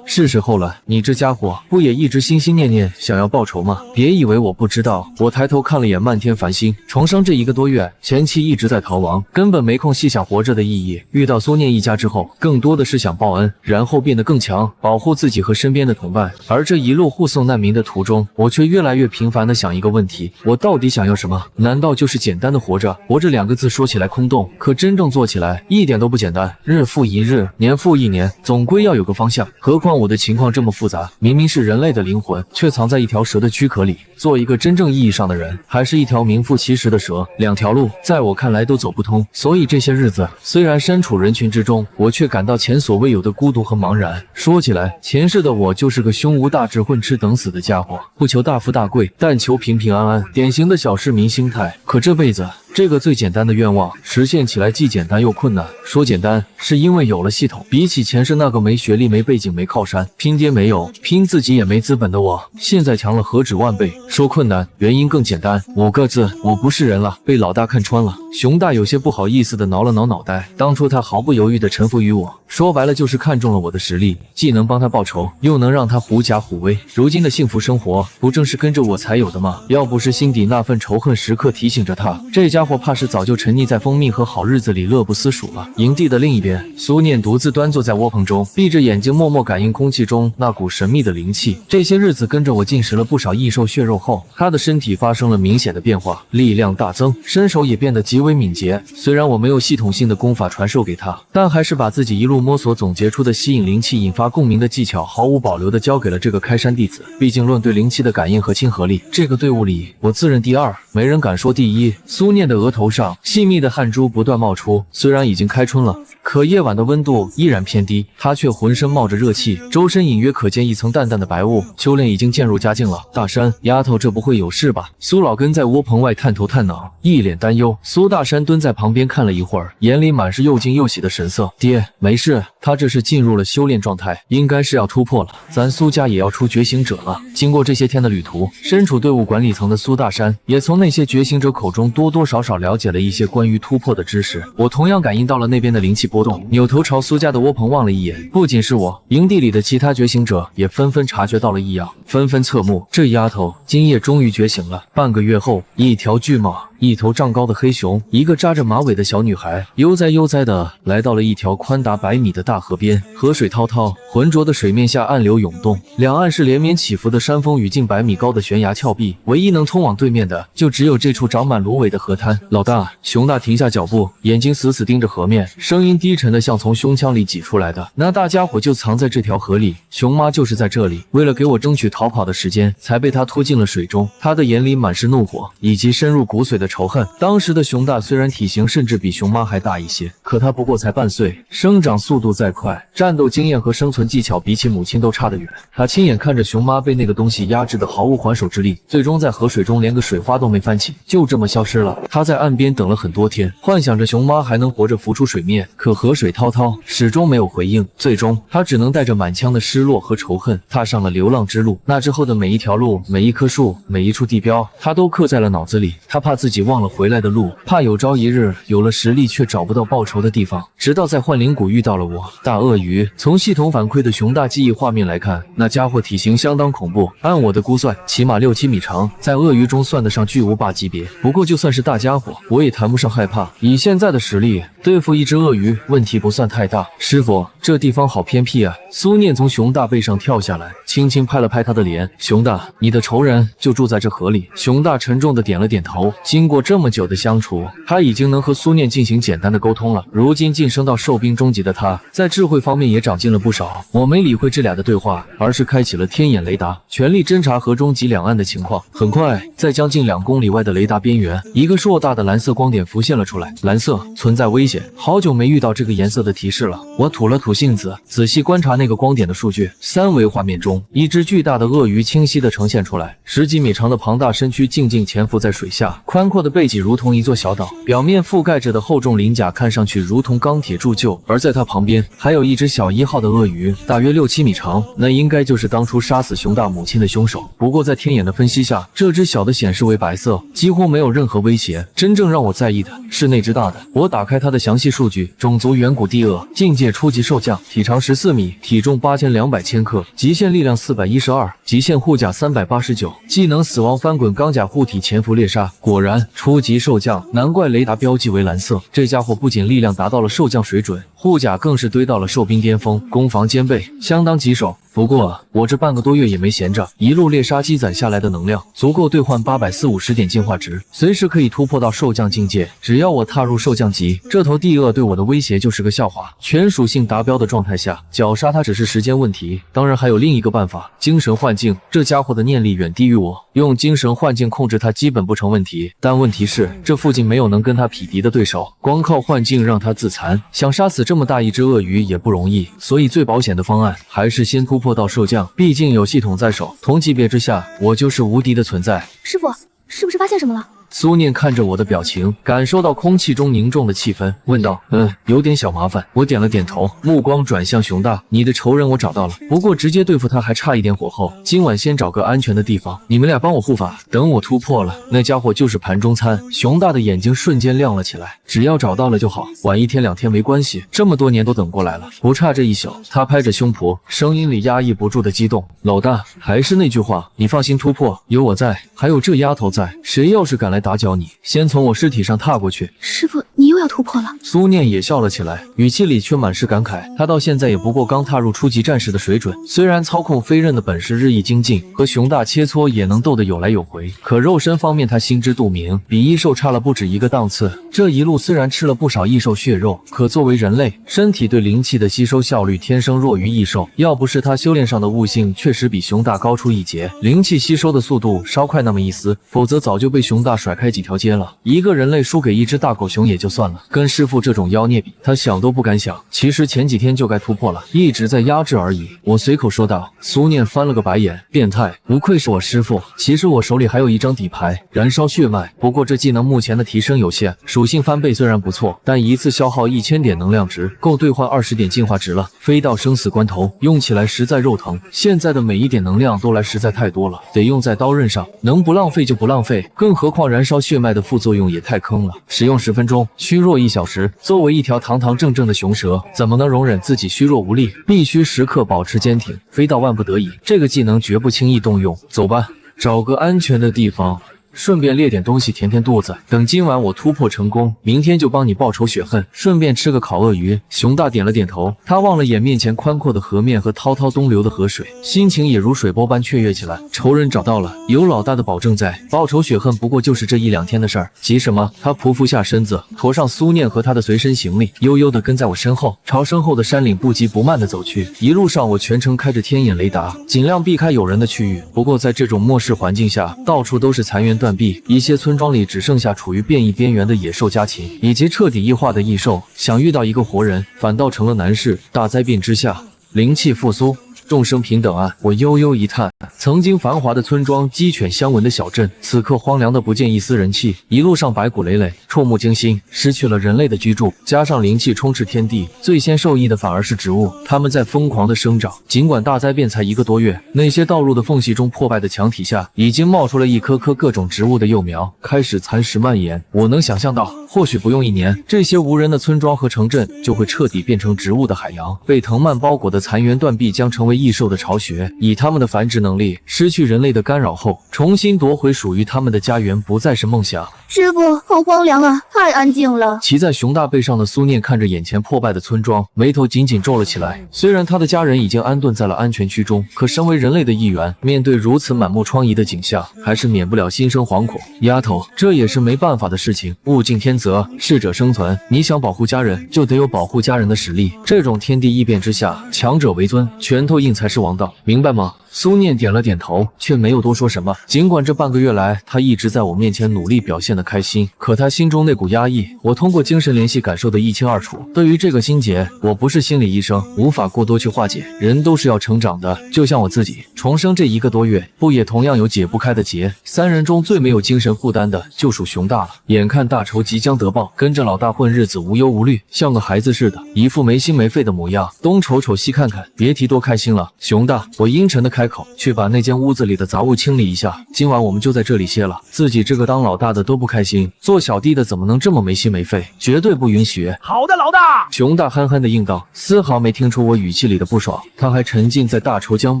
是时候了。你这家伙不也一直心心念念想要报仇吗？别以为我不知道。我抬头看了眼漫天繁星，重生这1个多月，前期一直在逃亡，根本没空细想活着的意义。遇到苏念一家之后，更多的是想报恩，然后变得更强，保护自己和身边的同伴。而这一路护送难民的途中，我却越来越频繁地想一个问题：我到底想要什么？难道就是简单的活着？活着2个字说起来空洞，可真正做起来一点都不简单。日复一日，年复一年，总归要有个方向。何况我的情况这么复杂，明明是人类的灵魂，却藏在一条蛇的躯壳里。做一个真正意义上的人，还是一条名副其实的蛇，2条路在我看来都走不通。所以这些日子，虽然身处人群之中，我却感到前所未有的孤独和茫然。说起来，前世的我就是个胸无大志、混吃等死的家伙，不求大富大贵，但求平平安安，典型的小市民心态。可这辈子，这个最简单的愿望实现起来既简单又困难。说简单，是因为有了系统，比起前世那个没学历、没背景、没靠山，拼爹没有，拼自己也没资本的我，现在强了何止万倍。说困难，原因更简单，5个字：我不是人了，被老大看穿了。熊大有些不好意思的挠了挠脑袋，当初他毫不犹豫的臣服于我，说白了就是看中了我的实力，既能帮他报仇，又能让他狐假虎威。如今的幸福生活，不正是跟着我才有的吗？要不是心底那份仇恨时刻提醒着他，这家伙怕是早就沉溺在蜂蜜和好日子里乐不思蜀了。营地的另一边，苏念独自端坐在窝棚中，闭着眼睛默默感应空气中那股神秘的灵气。这些日子跟着我进食了不少异兽血肉后，他的身体发生了明显的变化，力量大增，身手也变得极为敏捷。虽然我没有系统性的功法传授给他，但还是把自己一路摸索总结出的吸引灵气、引发共鸣的技巧毫无保留地交给了这个开山弟子。毕竟论对灵气的感应和亲和力，这个队伍里我自认第2，没人敢说第1。苏念的额头上细密的汗珠不断冒出，虽然已经开春了，可夜晚的温度依然偏低，他却浑身冒着热气，周身隐约可见一层淡淡的白雾，修炼已经渐入佳境了。大山，丫头，这不会有事吧？苏老根在窝棚外探头探脑，一脸担忧。苏大山蹲在旁边看了一会儿，眼里满是又惊又喜的神色。爹，没事，他这是进入了修炼状态，应该是要突破了。咱苏家也要出觉醒者了。经过这些天的旅途，身处队伍管理层的苏大山也从那些觉醒者口中多多少少了解了一些关于突破的知识。我同样感应到了那边的灵气波动，扭头朝苏家的窝棚望了一眼。不仅是我，营地里的其他觉醒者也纷纷察觉到了异样，纷纷侧目。这丫头今夜终于觉醒了。半个月后，一条巨蟒，一头丈高的黑熊，一个扎着马尾的小女孩，悠哉悠哉地来到了一条宽达100米的大河边。河水滔滔，浑浊的水面下暗流涌动，两岸是连绵起伏的山峰与近100米高的悬崖峭壁，唯一能通往对面的就只有这处长满芦苇的河滩。老大，熊大停下脚步，眼睛死死盯着河面，声音低沉的像从胸腔里挤出来的。那大家伙就藏在这条河里，熊妈就是在这里，为了给我争取逃跑的时间，才被他拖进了水中。他的眼里满是怒火，以及深入骨髓的仇恨。当时的熊大虽然体型甚至比熊妈还大一些，可他不过才半岁，生长速度再快，战斗经验和生存技巧比起母亲都差得远。他亲眼看着熊妈被那个东西压制的毫无还手之力，最终在河水中连个水花都没翻起，就这么消失了。他在岸边等了很多天，幻想着熊妈还能活着浮出水面，可河水滔滔，始终没有回应。最终他只能带着满腔的失落和仇恨，踏上了流浪之路。那之后的每一条路，每一棵树，每一处地标，他都刻在了脑子里。他怕自己忘了回来的路，怕有朝一日有了实力却找不到报仇的地方。直到在幻灵谷遇到了我。大鳄鱼，从系统反馈的熊大记忆画面来看，那家伙体型相当恐怖，按我的估算起码6-7米长，在鳄鱼中算得上巨无霸级别。不过就算是大家伙，我也谈不上害怕，以现在的实力对付一只鳄鱼问题不算太大。师傅，这地方好偏僻啊。苏念从熊大背上跳下来，轻轻拍了拍他的脸。熊大，你的仇人就住在这河里。熊大沉重的点了点头。经过这么久的相处，他已经能和苏念进行简单的沟通了。如今晋升到兽兵中级的他，在智慧方面也长进了不少。我没理会这俩的对话，而是开启了天眼雷达，全力侦察河中及两岸的情况。很快，在将近2公里外的雷达边缘，一个硕大的蓝色光点浮现了出来。蓝色，存在危险。好久没遇到这个颜色的提示了。我吐了吐信子，仔细观察那个光点的数据。3维画面中，一只巨大的鳄鱼清晰地呈现出来，10几米长的庞大身躯静静潜伏在水下，宽阔的背脊如同一座小岛，表面覆盖着的厚重鳞甲看上去如同钢铁铸就。而在它旁边，还有一只小1号的鳄鱼，大约6-7米长，那应该就是当初杀死熊大母亲的凶手。不过在天眼的分析下，这只小的显示为白色，几乎没有任何威胁。真正让我在意的是那只大的。我打开它的详细数据：种族远古地鳄，境界初级兽将，体长14米，体重8200千克，极限力量412，极限护甲389，技能死亡翻滚钢甲护体潜伏猎杀。果然初级兽将，难怪雷达标记为蓝色。这家伙不仅力量达到了兽将水准，护甲更是堆到了兽兵巅峰，攻防兼备，相当棘手。不过我这半个多月也没闲着，一路猎杀积攒下来的能量足够兑换840点进化值，随时可以突破到兽将境界。只要我踏入兽将级，这头地鳄对我的威胁就是个笑话。全属性达标的状态下，绞杀它只是时间问题。当然还有另一个办法，精神幻境。这家伙的念力远低于我，用精神幻境控制它基本不成问题。但问题是，这附近没有能跟他匹敌的对手，光靠幻境让他自残，想杀死这么大一只鳄鱼也不容易。所以最保险的方案还是先突破到兽将，毕竟有系统在手，同级别之下，我就是无敌的存在。师傅，是不是发现什么了？苏念看着我的表情，感受到空气中凝重的气氛，问道：“有点小麻烦。”我点了点头，目光转向熊大：“你的仇人我找到了，不过直接对付他还差一点火候。今晚先找个安全的地方，你们俩帮我护法，等我突破了，那家伙就是盘中餐。”熊大的眼睛瞬间亮了起来，只要找到了就好，晚1天2天没关系，这么多年都等过来了，不差这一宿。他拍着胸脯，声音里压抑不住的激动：“老大，还是那句话，你放心突破，有我在，还有这丫头在，谁要是敢来打搅你，先从我尸体上踏过去。”师傅，你又要突破了。苏念也笑了起来，语气里却满是感慨。他到现在也不过刚踏入初级战士的水准，虽然操控飞刃的本事日益精进，和熊大切磋也能斗得有来有回，可肉身方面他心知肚明，比异兽差了不止一个档次。这一路虽然吃了不少异兽血肉，可作为人类，身体对灵气的吸收效率天生弱于异兽。要不是他修炼上的悟性确实比熊大高出一截，灵气吸收的速度稍快那么一丝，否则早就被熊大甩开几条街了。一个人类输给一只大狗熊也就算了，跟师父这种妖孽比，他想都不敢想。其实前几天就该突破了，一直在压制而已。我随口说道。苏念翻了个白眼，变态，不愧是我师父。其实我手里还有一张底牌，燃烧血脉，不过这技能目前的提升有限，属性翻倍虽然不错，但一次消耗1000点能量值，够兑换20点进化值了。飞到生死关头，用起来实在肉疼。现在的每一点能量都来实在太多了，得用在刀刃上，能不浪费就不浪费。更何况燃烧血脉的副作用也太坑了，使用10分钟，虚弱1小时。作为一条堂堂正正的雄蛇，怎么能容忍自己虚弱无力？必须时刻保持坚挺，飞到万不得已，这个技能绝不轻易动用。走吧，找个安全的地方，顺便猎点东西填填肚子，等今晚我突破成功，明天就帮你报仇雪恨，顺便吃个烤鳄鱼。熊大点了点头，他望了眼面前宽阔的河面和滔滔东流的河水，心情也如水波般雀跃起来。仇人找到了，有老大的保证在，报仇雪恨不过就是这1-2天的事儿，急什么？他匍匐下身子，驮上苏念和他的随身行李，悠悠地跟在我身后，朝身后的山岭不急不慢地走去。一路上我全程开着天眼雷达，尽量避开有人的区域。不过在这种末世环境下，到处都是残垣断壁，一些村庄里只剩下处于变异边缘的野兽家禽，以及彻底异化的异兽，想遇到一个活人反倒成了难事。大灾变之下，灵气复苏，众生平等啊！我悠悠一叹，曾经繁华的村庄，鸡犬相闻的小镇，此刻荒凉的不见一丝人气。一路上白骨累累，触目惊心，失去了人类的居住，加上灵气充斥天地，最先受益的反而是植物，它们在疯狂的生长。尽管大灾变才1个多月，那些道路的缝隙中破败的墙体下，已经冒出了一颗颗各种植物的幼苗，开始蚕食蔓延。我能想象到，或许不用1年，这些无人的村庄和城镇就会彻底变成植物的海洋，被藤蔓包裹的残垣断壁将成为异兽的巢穴。以它们的繁殖能力，失去人类的干扰后，重新夺回属于他们的家园不再是梦想。师傅，好荒凉啊，太安静了。骑在熊大背上的苏念看着眼前破败的村庄，眉头紧紧皱了起来。虽然他的家人已经安顿在了安全区中，可身为人类的一员，面对如此满目疮痍的景象，还是免不了心生惶恐。丫头，这也是没办法的事情，物竞天择，适者生存。你想保护家人，就得有保护家人的实力。这种天地异变之下，强者为尊，拳头硬才是王道，明白吗？苏念点了点头，却没有多说什么。尽管这半个月来，他一直在我面前努力表现得开心，可他心中那股压抑，我通过精神联系感受得一清二楚。对于这个心结，我不是心理医生，无法过多去化解。人都是要成长的，就像我自己，重生这1个多月，不也同样有解不开的结？3人中最没有精神负担的，就属熊大了。眼看大仇即将得报，跟着老大混日子无忧无虑，像个孩子似的，一副没心没肺的模样，东瞅瞅西看看，别提多开心了。熊大，我阴沉的看开口，去把那间屋子里的杂物清理一下。今晚我们就在这里歇了。自己这个当老大的都不开心，做小弟的怎么能这么没心没肺？绝对不允许！好的，老大。熊大憨憨的应道，丝毫没听出我语气里的不爽。他还沉浸在大仇将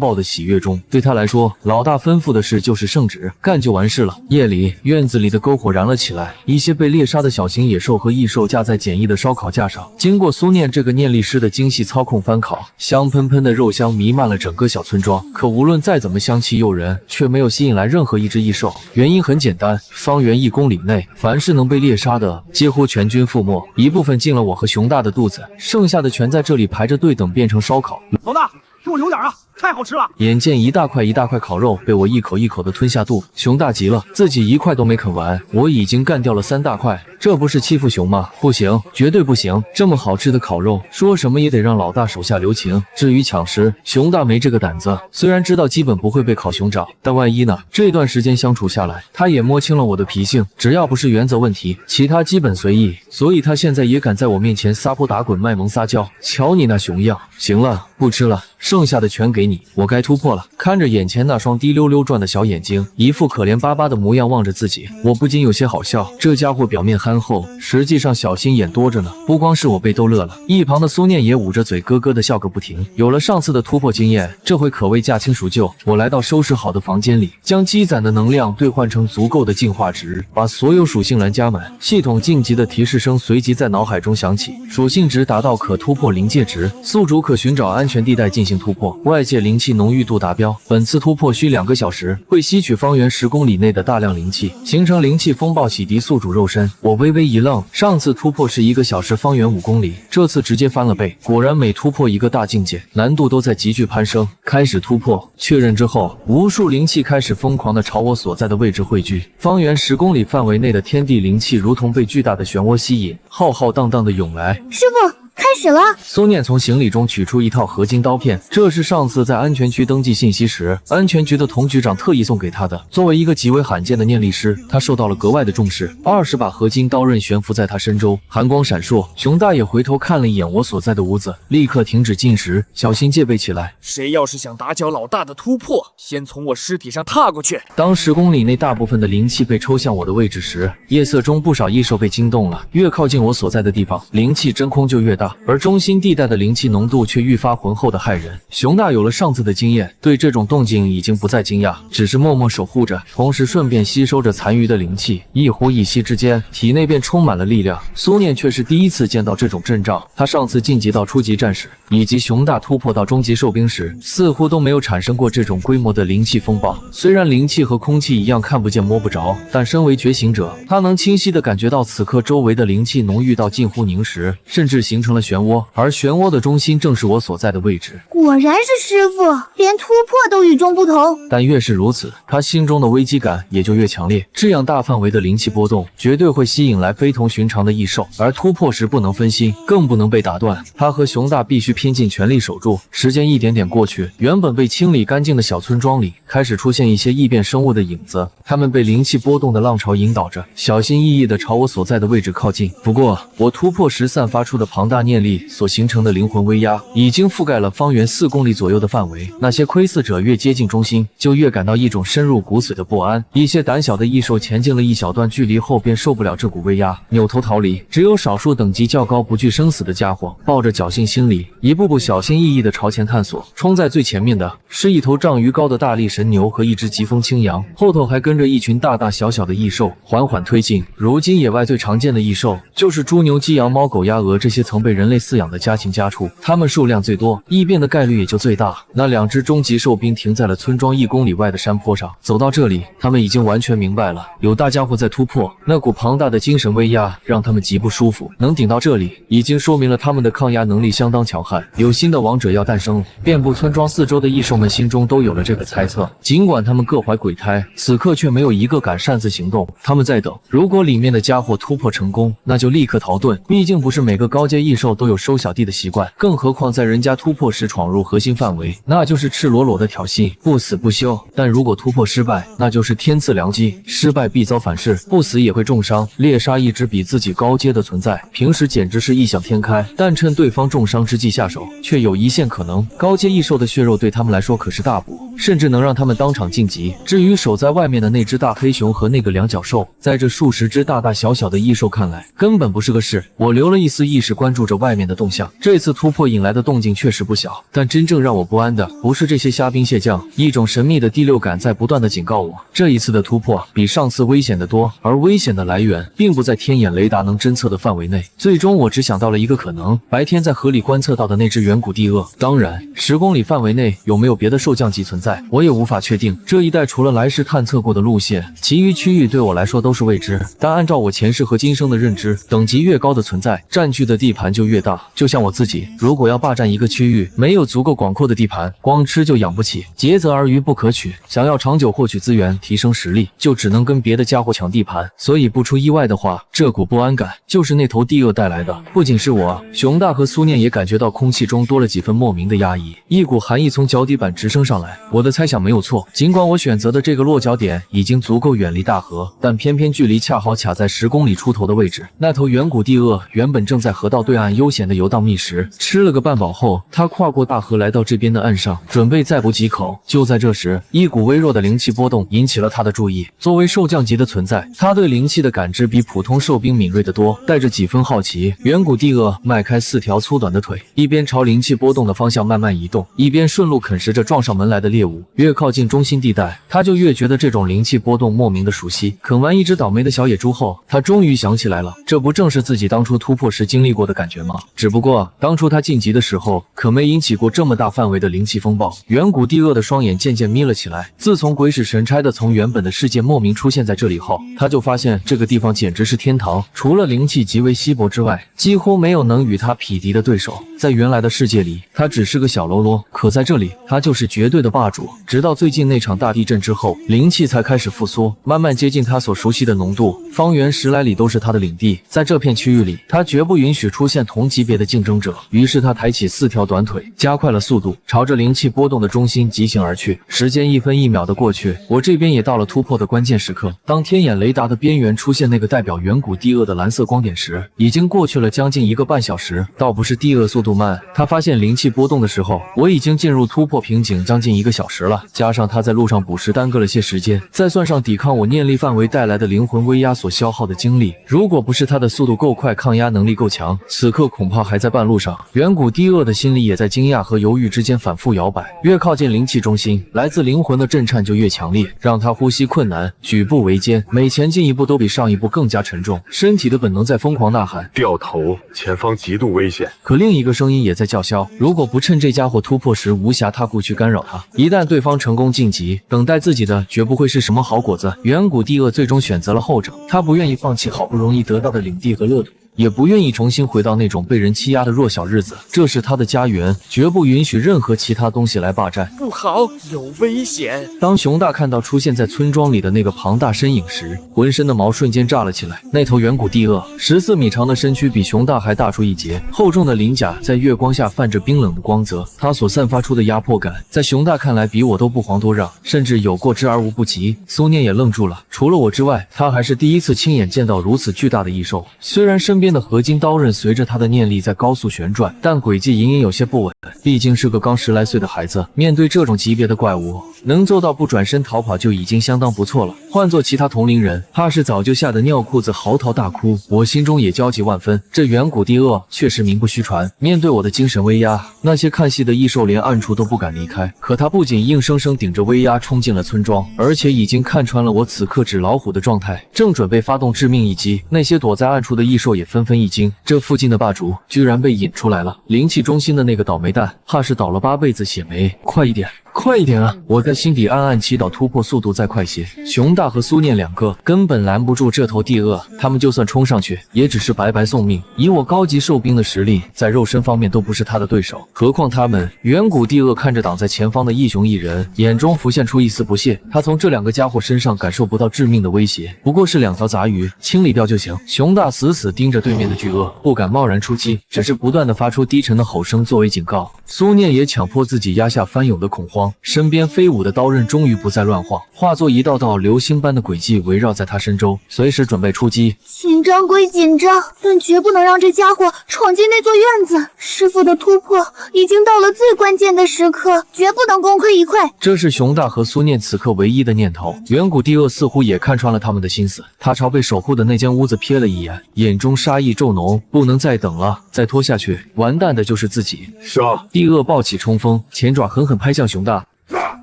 报的喜悦中。对他来说，老大吩咐的事就是圣旨，干就完事了。夜里，院子里的篝火燃了起来，一些被猎杀的小型野兽和异兽架在简易的烧烤架上，经过苏念这个念力师的精细操控翻烤，香喷喷的肉香弥漫了整个小村庄。可无论再怎么香气诱人，却没有吸引来任何一只异兽。原因很简单，方圆1公里内，凡是能被猎杀的，几乎全军覆没。一部分进了我和熊大的肚子，剩下的全在这里排着队等变成烧烤。老大，给我留点啊！太好吃了！眼见一大块一大块烤肉被我一口一口的吞下肚，熊大急了，自己一块都没啃完，我已经干掉了3大块，这不是欺负熊吗？不行，绝对不行！这么好吃的烤肉，说什么也得让老大手下留情。至于抢食，熊大没这个胆子。虽然知道基本不会被烤熊掌，但万一呢？这段时间相处下来，他也摸清了我的脾性，只要不是原则问题，其他基本随意。所以他现在也敢在我面前撒泼打滚、卖萌撒娇。瞧你那熊样！行了，不吃了，剩下的全给你。我该突破了。看着眼前那双滴溜溜转的小眼睛，一副可怜巴巴的模样望着自己，我不禁有些好笑。这家伙表面憨厚，实际上小心眼多着呢。不光是我被逗乐了，一旁的苏念也捂着嘴咯咯的笑个不停。有了上次的突破经验，这回可谓驾轻熟就。我来到收拾好的房间里，将积攒的能量兑换成足够的进化值，把所有属性栏加满。系统晋级的提示声随即在脑海中响起，属性值达到可突破临界值，宿主可寻找安全地带进行突破，外界灵气浓郁度达标。本次突破需2个小时，会吸取方圆10公里内的大量灵气，形成灵气风暴洗涤宿主肉身。我微微一愣，上次突破是1个小时方圆5公里，这次直接翻了倍。果然每突破一个大境界，难度都在急剧攀升。开始突破，确认之后，无数灵气开始疯狂地朝我所在的位置汇聚。方圆10公里范围内的天地灵气如同被巨大的漩涡吸引，浩浩荡荡地涌来。师傅，开始了。苏念从行李中取出一套合金刀片，这是上次在安全区登记信息时，安全局的童局长特意送给他的。作为一个极为罕见的念力师，他受到了格外的重视。20把合金刀刃悬浮在他身周，寒光闪烁。熊大也回头看了一眼我所在的屋子，立刻停止进食，小心戒备起来。谁要是想打搅老大的突破，先从我尸体上踏过去。当10公里内大部分的灵气被抽向我的位置时，夜色中不少异兽被惊动了。越靠近我所在的地方，灵气真空就越大，而中心地带的灵气浓度却愈发浑厚的骇人。熊大有了上次的经验，对这种动静已经不再惊讶，只是默默守护着，同时顺便吸收着残余的灵气。一呼一吸之间，体内便充满了力量。苏念却是第一次见到这种阵仗，他上次晋级到初级战士，以及熊大突破到中级兽兵时，似乎都没有产生过这种规模的灵气风暴。虽然灵气和空气一样看不见摸不着，但身为觉醒者，他能清晰地感觉到此刻周围的灵气浓郁到近乎凝实，甚至形成了漩涡，而漩涡的中心正是我所在的位置。果然是师傅，连突破都与众不同。但越是如此，他心中的危机感也就越强烈。这样大范围的灵气波动，绝对会吸引来非同寻常的异兽，而突破时不能分心，更不能被打断。他和熊大必须拼尽全力守住。时间一点点过去，原本被清理干净的小村庄里，开始出现一些异变生物的影子。它们被灵气波动的浪潮引导着，小心翼翼地朝我所在的位置靠近。不过，我突破时散发出的庞大念力所形成的灵魂威压，已经覆盖了方圆4公里左右的范围。那些窥伺者越接近中心，就越感到一种深入骨髓的不安。一些胆小的异兽前进了一小段距离后，便受不了这股威压，扭头逃离。只有少数等级较高、不惧生死的家伙，抱着侥幸心理，一步步小心翼翼地朝前探索。冲在最前面的是一头丈余高的大力神牛和一只疾风青羊，后头还跟着一群大大小小的异兽，缓缓推进。如今野外最常见的异兽，就是猪牛鸡羊猫狗鸭鹅这些曾被人类饲养的家禽家畜，它们数量最多，异变的概率也就最大。那2只中级兽兵停在了村庄1公里外的山坡上，走到这里，他们已经完全明白了，有大家伙在突破，那股庞大的精神威压让他们极不舒服。能顶到这里，已经说明了他们的抗压能力相当强悍，有新的王者要诞生了。遍布村庄4周的异兽们心中都有了这个猜测，尽管他们各怀鬼胎，此刻却没有一个敢擅自行动。他们在等，如果里面的家伙突破成功，那就立刻逃遁。毕竟不是每个高阶异兽都有收小弟的习惯，更何况在人家突破时闯入核心范围，那就是赤裸裸的挑衅，不死不休。但如果突破失败，那就是天赐良机，失败必遭反噬，不死也会重伤。猎杀一只比自己高阶的存在，平时简直是异想天开，但趁对方重伤之际下手，却有一线可能。高阶异兽的血肉对他们来说可是大补，甚至能让他们当场晋级。至于守在外面的那只大黑熊和那个两脚兽，在这数十只大大小小的异兽看来，根本不是个事。我留了一丝意识关注着外面的动向，这次突破引来的动静确实不小，但真正让我不安的不是这些虾兵蟹将，一种神秘的第六感在不断的警告我，这一次的突破比上次危险得多，而危险的来源并不在天眼雷达能侦测的范围内。最终我只想到了一个可能，白天在河里观测到的那只远古地鳄，当然10公里范围内有没有别的兽降级存在，我也无法确定。这一带除了来时探测过的路线，其余区域对我来说都是未知，但按照我前世和今生的认知，等级越高的存在，占据的地盘就越大。就像我自己，如果要霸占一个区域，没有足够广阔的地盘，光吃就养不起，竭泽而渔不可取。想要长久获取资源，提升实力，就只能跟别的家伙抢地盘。所以不出意外的话，这股不安感就是那头地鳄带来的。不仅是我，熊大和苏念也感觉到空气中多了几分莫名的压抑，一股寒意从脚底板直升上来。我的猜想没有错，尽管我选择的这个落脚点已经足够远离大河，但偏偏距离恰好卡在10公里出头的位置。那头远古地鳄原本正在河道对岸悠闲的游荡觅食，吃了个半饱后，它跨过大河来到这边的岸上，准备再补几口。就在这时，一股微弱的灵气波动引起了他的注意。作为兽降级的存在，他对灵气的感知比普通兽兵敏锐得多。带着几分好奇，远古地鳄迈开4条粗短的腿，一边朝灵气波动的方向慢慢移动，一边顺路啃食着撞上门来的猎物。越靠近中心地带，他就越觉得这种灵气波动莫名的熟悉。啃完一只倒霉的小野猪后，他终于想起来了，这不正是自己当初突破时经历过的感觉吗？只不过当初他晋级的时候，可没引起过这么大范围的灵气风暴。远古地鳄的双眼渐渐眯了起来。自从鬼使神差的从原本的世界莫名出现在这里后，他就发现这个地方简直是天堂，除了灵气极为稀薄之外，几乎没有能与他匹敌的对手。在原来的世界里，他只是个小喽啰，可在这里，他就是绝对的霸主。直到最近那场大地震之后，灵气才开始复苏，慢慢接近他所熟悉的浓度，方圆10来里都是他的领地。在这片区域里，他绝不允许出现同级别的竞争者。于是他抬起4条短腿，加快了速度，朝着灵气波动的中心疾行而去。时间1分1秒的过去，我这边也到了突破的关键时刻。当天眼雷达的边缘出现那个代表远古地鳄的蓝色光点时，已经过去了将近1个半小时。倒不是地鳄速度慢，他发现灵气波动的时候，我已经进入突破瓶颈将近1个小时了。加上他在路上捕食耽搁了些时间，再算上抵抗我念力范围带来的灵魂威压所消耗的精力，如果不是他的速度够快，抗压能力够强，此刻恐怕还在半路上。远古地鳄的心里也在惊讶和犹豫之间反复摇摆。越靠近灵气中心，来自灵魂的震颤就越强烈，让他呼吸困难，举步维艰，每前进一步都比上一步更加沉重。身体的本能在疯狂呐喊：掉头，前方极度危险。可另一个声音也在叫嚣：如果不趁这家伙突破时无暇他顾去干扰他，一旦对方成功晋级，等待自己的绝不会是什么好果子。远古地鳄最终选择了后者，他不愿意放弃好不容易得到的领地和乐土，也不愿意重新回到那种被人欺压的弱小日子。这是他的家园，绝不允许任何其他东西来霸占。不好，有危险！当熊大看到出现在村庄里的那个庞大身影时，浑身的毛瞬间炸了起来。那头远古地鳄14米长的身躯比熊大还大出一截，厚重的鳞甲在月光下泛着冰冷的光泽，它所散发出的压迫感，在熊大看来比我都不遑多让，甚至有过之而无不及。苏念也愣住了，除了我之外，他还是第一次亲眼见到如此巨大的异兽。虽然身边的合金刀刃随着他的念力在高速旋转，但轨迹隐隐有些不稳，毕竟是个刚10来岁的孩子，面对这种级别的怪物，能做到不转身逃跑就已经相当不错了。换做其他同龄人，怕是早就吓得尿裤子嚎啕大哭。我心中也焦急万分，这远古地鳄确实名不虚传。面对我的精神威压，那些看戏的异兽连暗处都不敢离开。可他不仅硬生生顶着威压冲进了村庄，而且已经看穿了我此刻纸老虎的状态，正准备发动致命一击。那些躲在暗处的异兽也纷纷一惊，这附近的霸主居然被引出来了。灵气中心的那个倒霉蛋，怕是倒了8辈子血霉。快一点！快一点啊！我在心底暗暗祈祷突破速度再快些。熊大和苏念2个根本拦不住这头地鳄，他们就算冲上去，也只是白白送命。以我高级兽兵的实力，在肉身方面都不是他的对手，何况他们。远古地鳄看着挡在前方的一熊一人，眼中浮现出一丝不屑。他从这2个家伙身上感受不到致命的威胁，不过是2条杂鱼，清理掉就行。熊大死死盯着对面的巨鳄，不敢贸然出击，只是不断的发出低沉的吼声作为警告。苏念也强迫自己压下翻涌的恐慌。慌，身边飞舞的刀刃终于不再乱晃，化作一道道流星般的轨迹围绕在他身周，随时准备出击。紧张归紧张，但绝不能让这家伙闯进那座院子。师傅的突破已经到了最关键的时刻，绝不能功亏一篑。这是熊大和苏念此刻唯一的念头。远古帝鳄似乎也看穿了他们的心思，他朝被守护的那间屋子瞥了一眼，眼中杀意骤浓。不能再等了，再拖下去，完蛋的就是自己。杀！帝鳄暴起冲锋，前爪狠狠拍向熊大。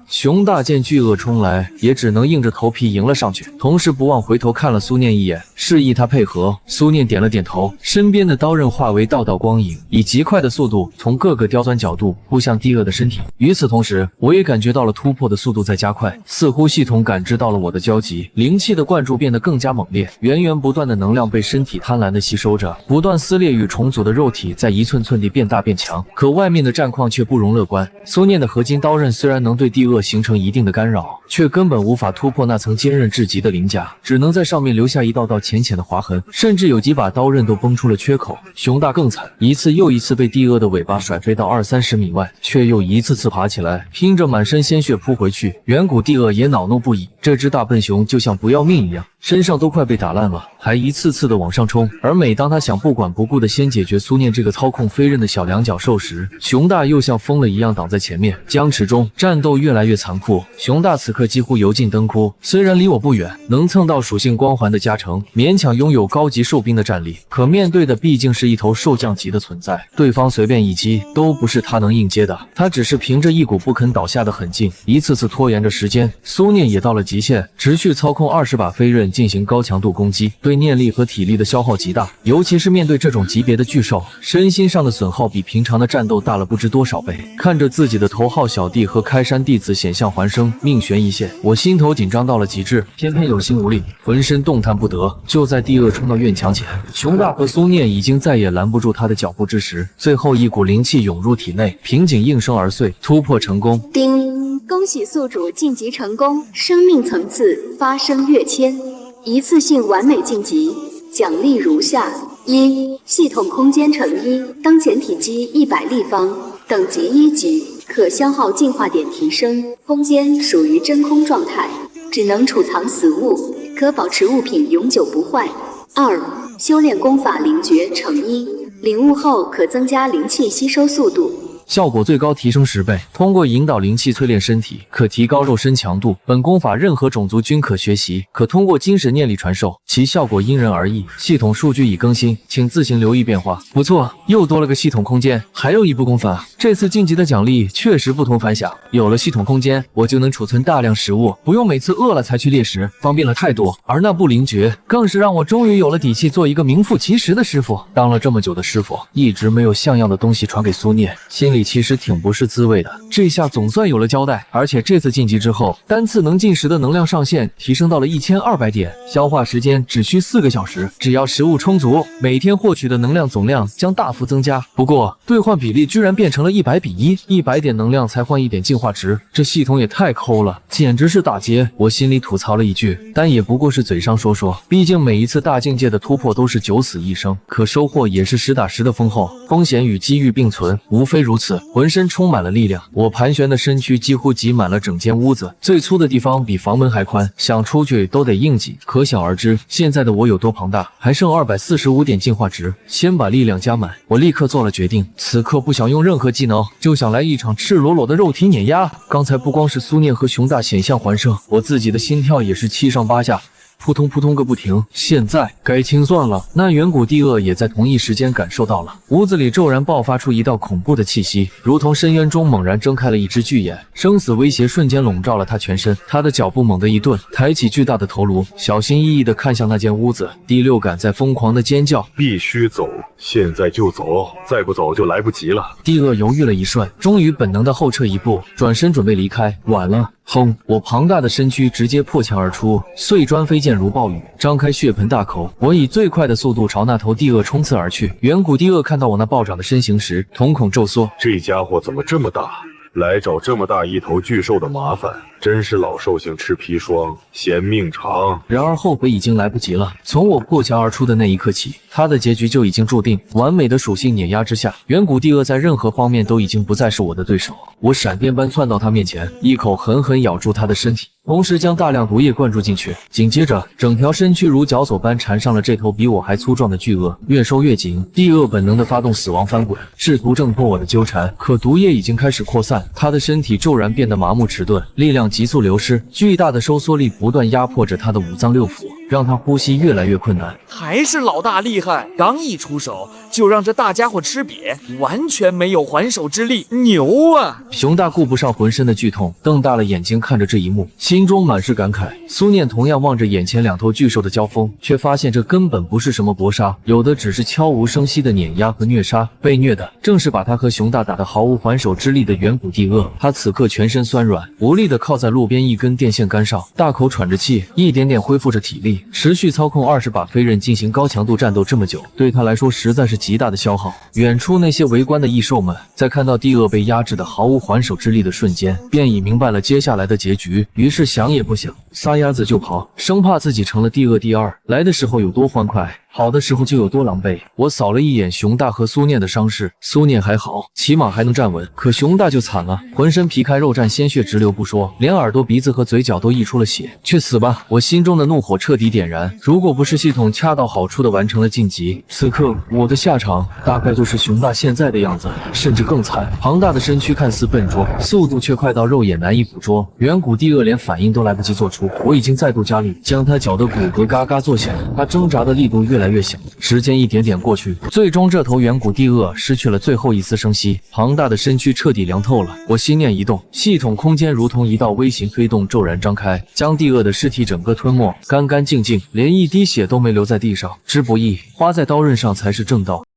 熊大见巨鳄冲来，也只能硬着头皮迎了上去，同时不忘回头看了苏念一眼，示意他配合。苏念点了点头，身边的刀刃化为道道光影，以极快的速度从各个刁钻角度扑向帝鳄的身体。与此同时，我也感觉到了突破的速度在加快，似乎系统感知到了我的焦急，灵气的灌注变得更加猛烈，源源不断的能量被身体贪婪的吸收着，不断撕裂与重组的肉体在一寸寸地变大变强，可外面的战况却不容乐观。苏念的合金刀刃虽然能对帝鳄形成一定的干扰，却根本无法突破那层坚韧至极的鳞甲，只能在上面留下一道道浅浅的划痕，甚至有几把刀刃都崩出了缺口。熊大更惨，一次又一次被帝鳄的尾巴甩飞到20-30米外，却又一次次爬起来，拼着满身鲜血扑回去。远古帝鳄也恼怒不已，这只大笨熊就像不要命一样，身上都快被打烂了，还一次次的往上冲。而每当他想不管不顾的先解决苏念这个操控飞刃的小两脚兽时，熊大又像疯了一样挡在前面。僵持中，战斗越来越残酷。熊大此刻几乎油尽灯枯，虽然离我不远，能蹭到属性光环的加成，勉强拥有高级兽兵的战力，可面对的毕竟是一头兽将级的存在，对方随便一击都不是他能应接的。他只是凭着一股不肯倒下的狠劲，一次次拖延着时间。苏念也到了极限，持续操控20把飞刃进行高强度攻击，对念力和体力的消耗极大，尤其是面对这种级别的巨兽，身心上的损耗比平常的战斗大了不知多少倍。看着自己的头号小弟和开山弟子险象环生，命悬一线，我心头紧张到了极致，偏偏有心无力，浑身动弹不得。就在帝鳄冲到院墙前，熊大和苏念已经再也拦不住他的脚步之时，最后一股灵气涌入体内，瓶颈应声而碎，突破成功。叮，恭喜宿主晋级成功，生命层次发生跃迁，一次性完美晋级，奖励如下：一、系统空间乘1，当前体积100立方，等级1级，可消耗进化点提升，空间属于真空状态，只能储藏死物，可保持物品永久不坏。二、修炼功法灵诀乘1，领悟后可增加灵气吸收速度，效果最高提升10倍。通过引导灵气淬炼身体，可提高肉身强度。本功法任何种族均可学习，可通过精神念力传授，其效果因人而异。系统数据已更新，请自行留意变化。不错，又多了个系统空间，还有一部功法。这次晋级的奖励确实不同凡响。有了系统空间，我就能储存大量食物，不用每次饿了才去猎食，方便了太多。而那部灵诀，更是让我终于有了底气做一个名副其实的师傅。当了这么久的师傅，一直没有像样的东西传给苏念，心里其实挺不是滋味的。这下总算有了交代，而且这次晋级之后，单次能进食的能量上限提升到了1200点，消化时间只需4个小时。只要食物充足，每天获取的能量总量将大幅增加。不过兑换比例居然变成了100比1，100点能量才换1点进化值，这系统也太抠了，简直是打劫。我心里吐槽了一句，但也不过是嘴上说说，毕竟每一次大境界的突破都是9死1生，可收获也是实打实的丰厚，风险与机遇并存，无非如此。浑身充满了力量，我盘旋的身躯几乎挤满了整间屋子，最粗的地方比房门还宽，想出去都得硬挤，可想而知现在的我有多庞大。还剩245点进化值，先把力量加满。我立刻做了决定，此刻不想用任何技能，就想来一场赤裸裸的肉体碾压。刚才不光是苏念和熊大险象环生，我自己的心跳也是7上8下，扑通扑通个不停。现在该清算了。那远古帝鳄也在同一时间感受到了，屋子里骤然爆发出一道恐怖的气息，如同深渊中猛然睁开了一只巨眼，生死威胁瞬间笼罩了他全身。他的脚步猛地一顿，抬起巨大的头颅，小心翼翼地看向那间屋子，第六感在疯狂地尖叫：必须走，现在就走，再不走就来不及了。帝鳄犹豫了一瞬，终于本能地后撤一步，转身准备离开。晚了。轰！我庞大的身躯直接破墙而出，碎砖飞溅如暴雨，张开血盆大口，我以最快的速度朝那头帝鳄冲刺而去。远古帝鳄看到我那暴涨的身形时，瞳孔骤缩，这家伙怎么这么大？来找这么大一头巨兽的麻烦，真是老寿星吃砒霜，嫌命长。然而后悔已经来不及了。从我破墙而出的那一刻起，他的结局就已经注定。完美的属性碾压之下，远古帝鳄在任何方面都已经不再是我的对手。我闪电般窜到他面前，一口狠狠咬住他的身体，同时将大量毒液灌注进去。紧接着，整条身躯如绞索般缠上了这头比我还粗壮的巨鳄，越收越紧。帝鳄本能地发动死亡翻滚，试图挣脱我的纠缠，可毒液已经开始扩散，他的身体骤然变得麻木迟钝，力量急速流失，巨大的收缩力不断压迫着他的五脏六腑，让他呼吸越来越困难。还是老大厉害，刚一出手就让这大家伙吃瘪，完全没有还手之力，牛啊！熊大顾不上浑身的剧痛，瞪大了眼睛看着这一幕，心中满是感慨。苏念同样望着眼前两头巨兽的交锋，却发现这根本不是什么搏杀，有的只是悄无声息的碾压和虐杀。被虐的正是把他和熊大打得毫无还手之力的远古帝鳄。他此刻全身酸软，无力地靠在路边一根电线杆上，大口喘着气，一点点恢复着体力。持续操控20把飞刃进行高强度战斗这么久，对他来说实在是极大的消耗。远处那些围观的异兽们，在看到帝鳄被压制的毫无还手之力的瞬间，便已明白了接下来的结局，于是想也不想，撒丫子就跑，生怕自己成了帝鳄第二。来的时候有多欢快，跑的时候就有多狼狈。我扫了一眼熊大和苏念的伤势，苏念还好，起码还能站稳，可熊大就惨了，浑身皮开肉绽，鲜血直流不说，连耳朵、鼻子和嘴角都溢出了血。去死吧！我心中的怒火彻底点燃。如果不是系统恰到好处的完成了晋级，此刻我的下场大概就是熊大现在的样子，甚至更惨。庞大的身躯看似笨拙，速度却快到肉眼难以捕捉。远古帝鳄连反应都来不及做出，我已经再度加力，将他搅得骨骼嘎嘎作响。他挣扎的力度越来越小，时间一点点过去，最终这头远古帝鳄失去了最后一丝生息，庞大的身躯彻底凉透了。我心念一动，系统空间如同一道微型推动骤然张开，将帝鳄的尸体整个吞没，干干净净，连一滴血都没留在地上。之不易，花在刀刃上才是正道。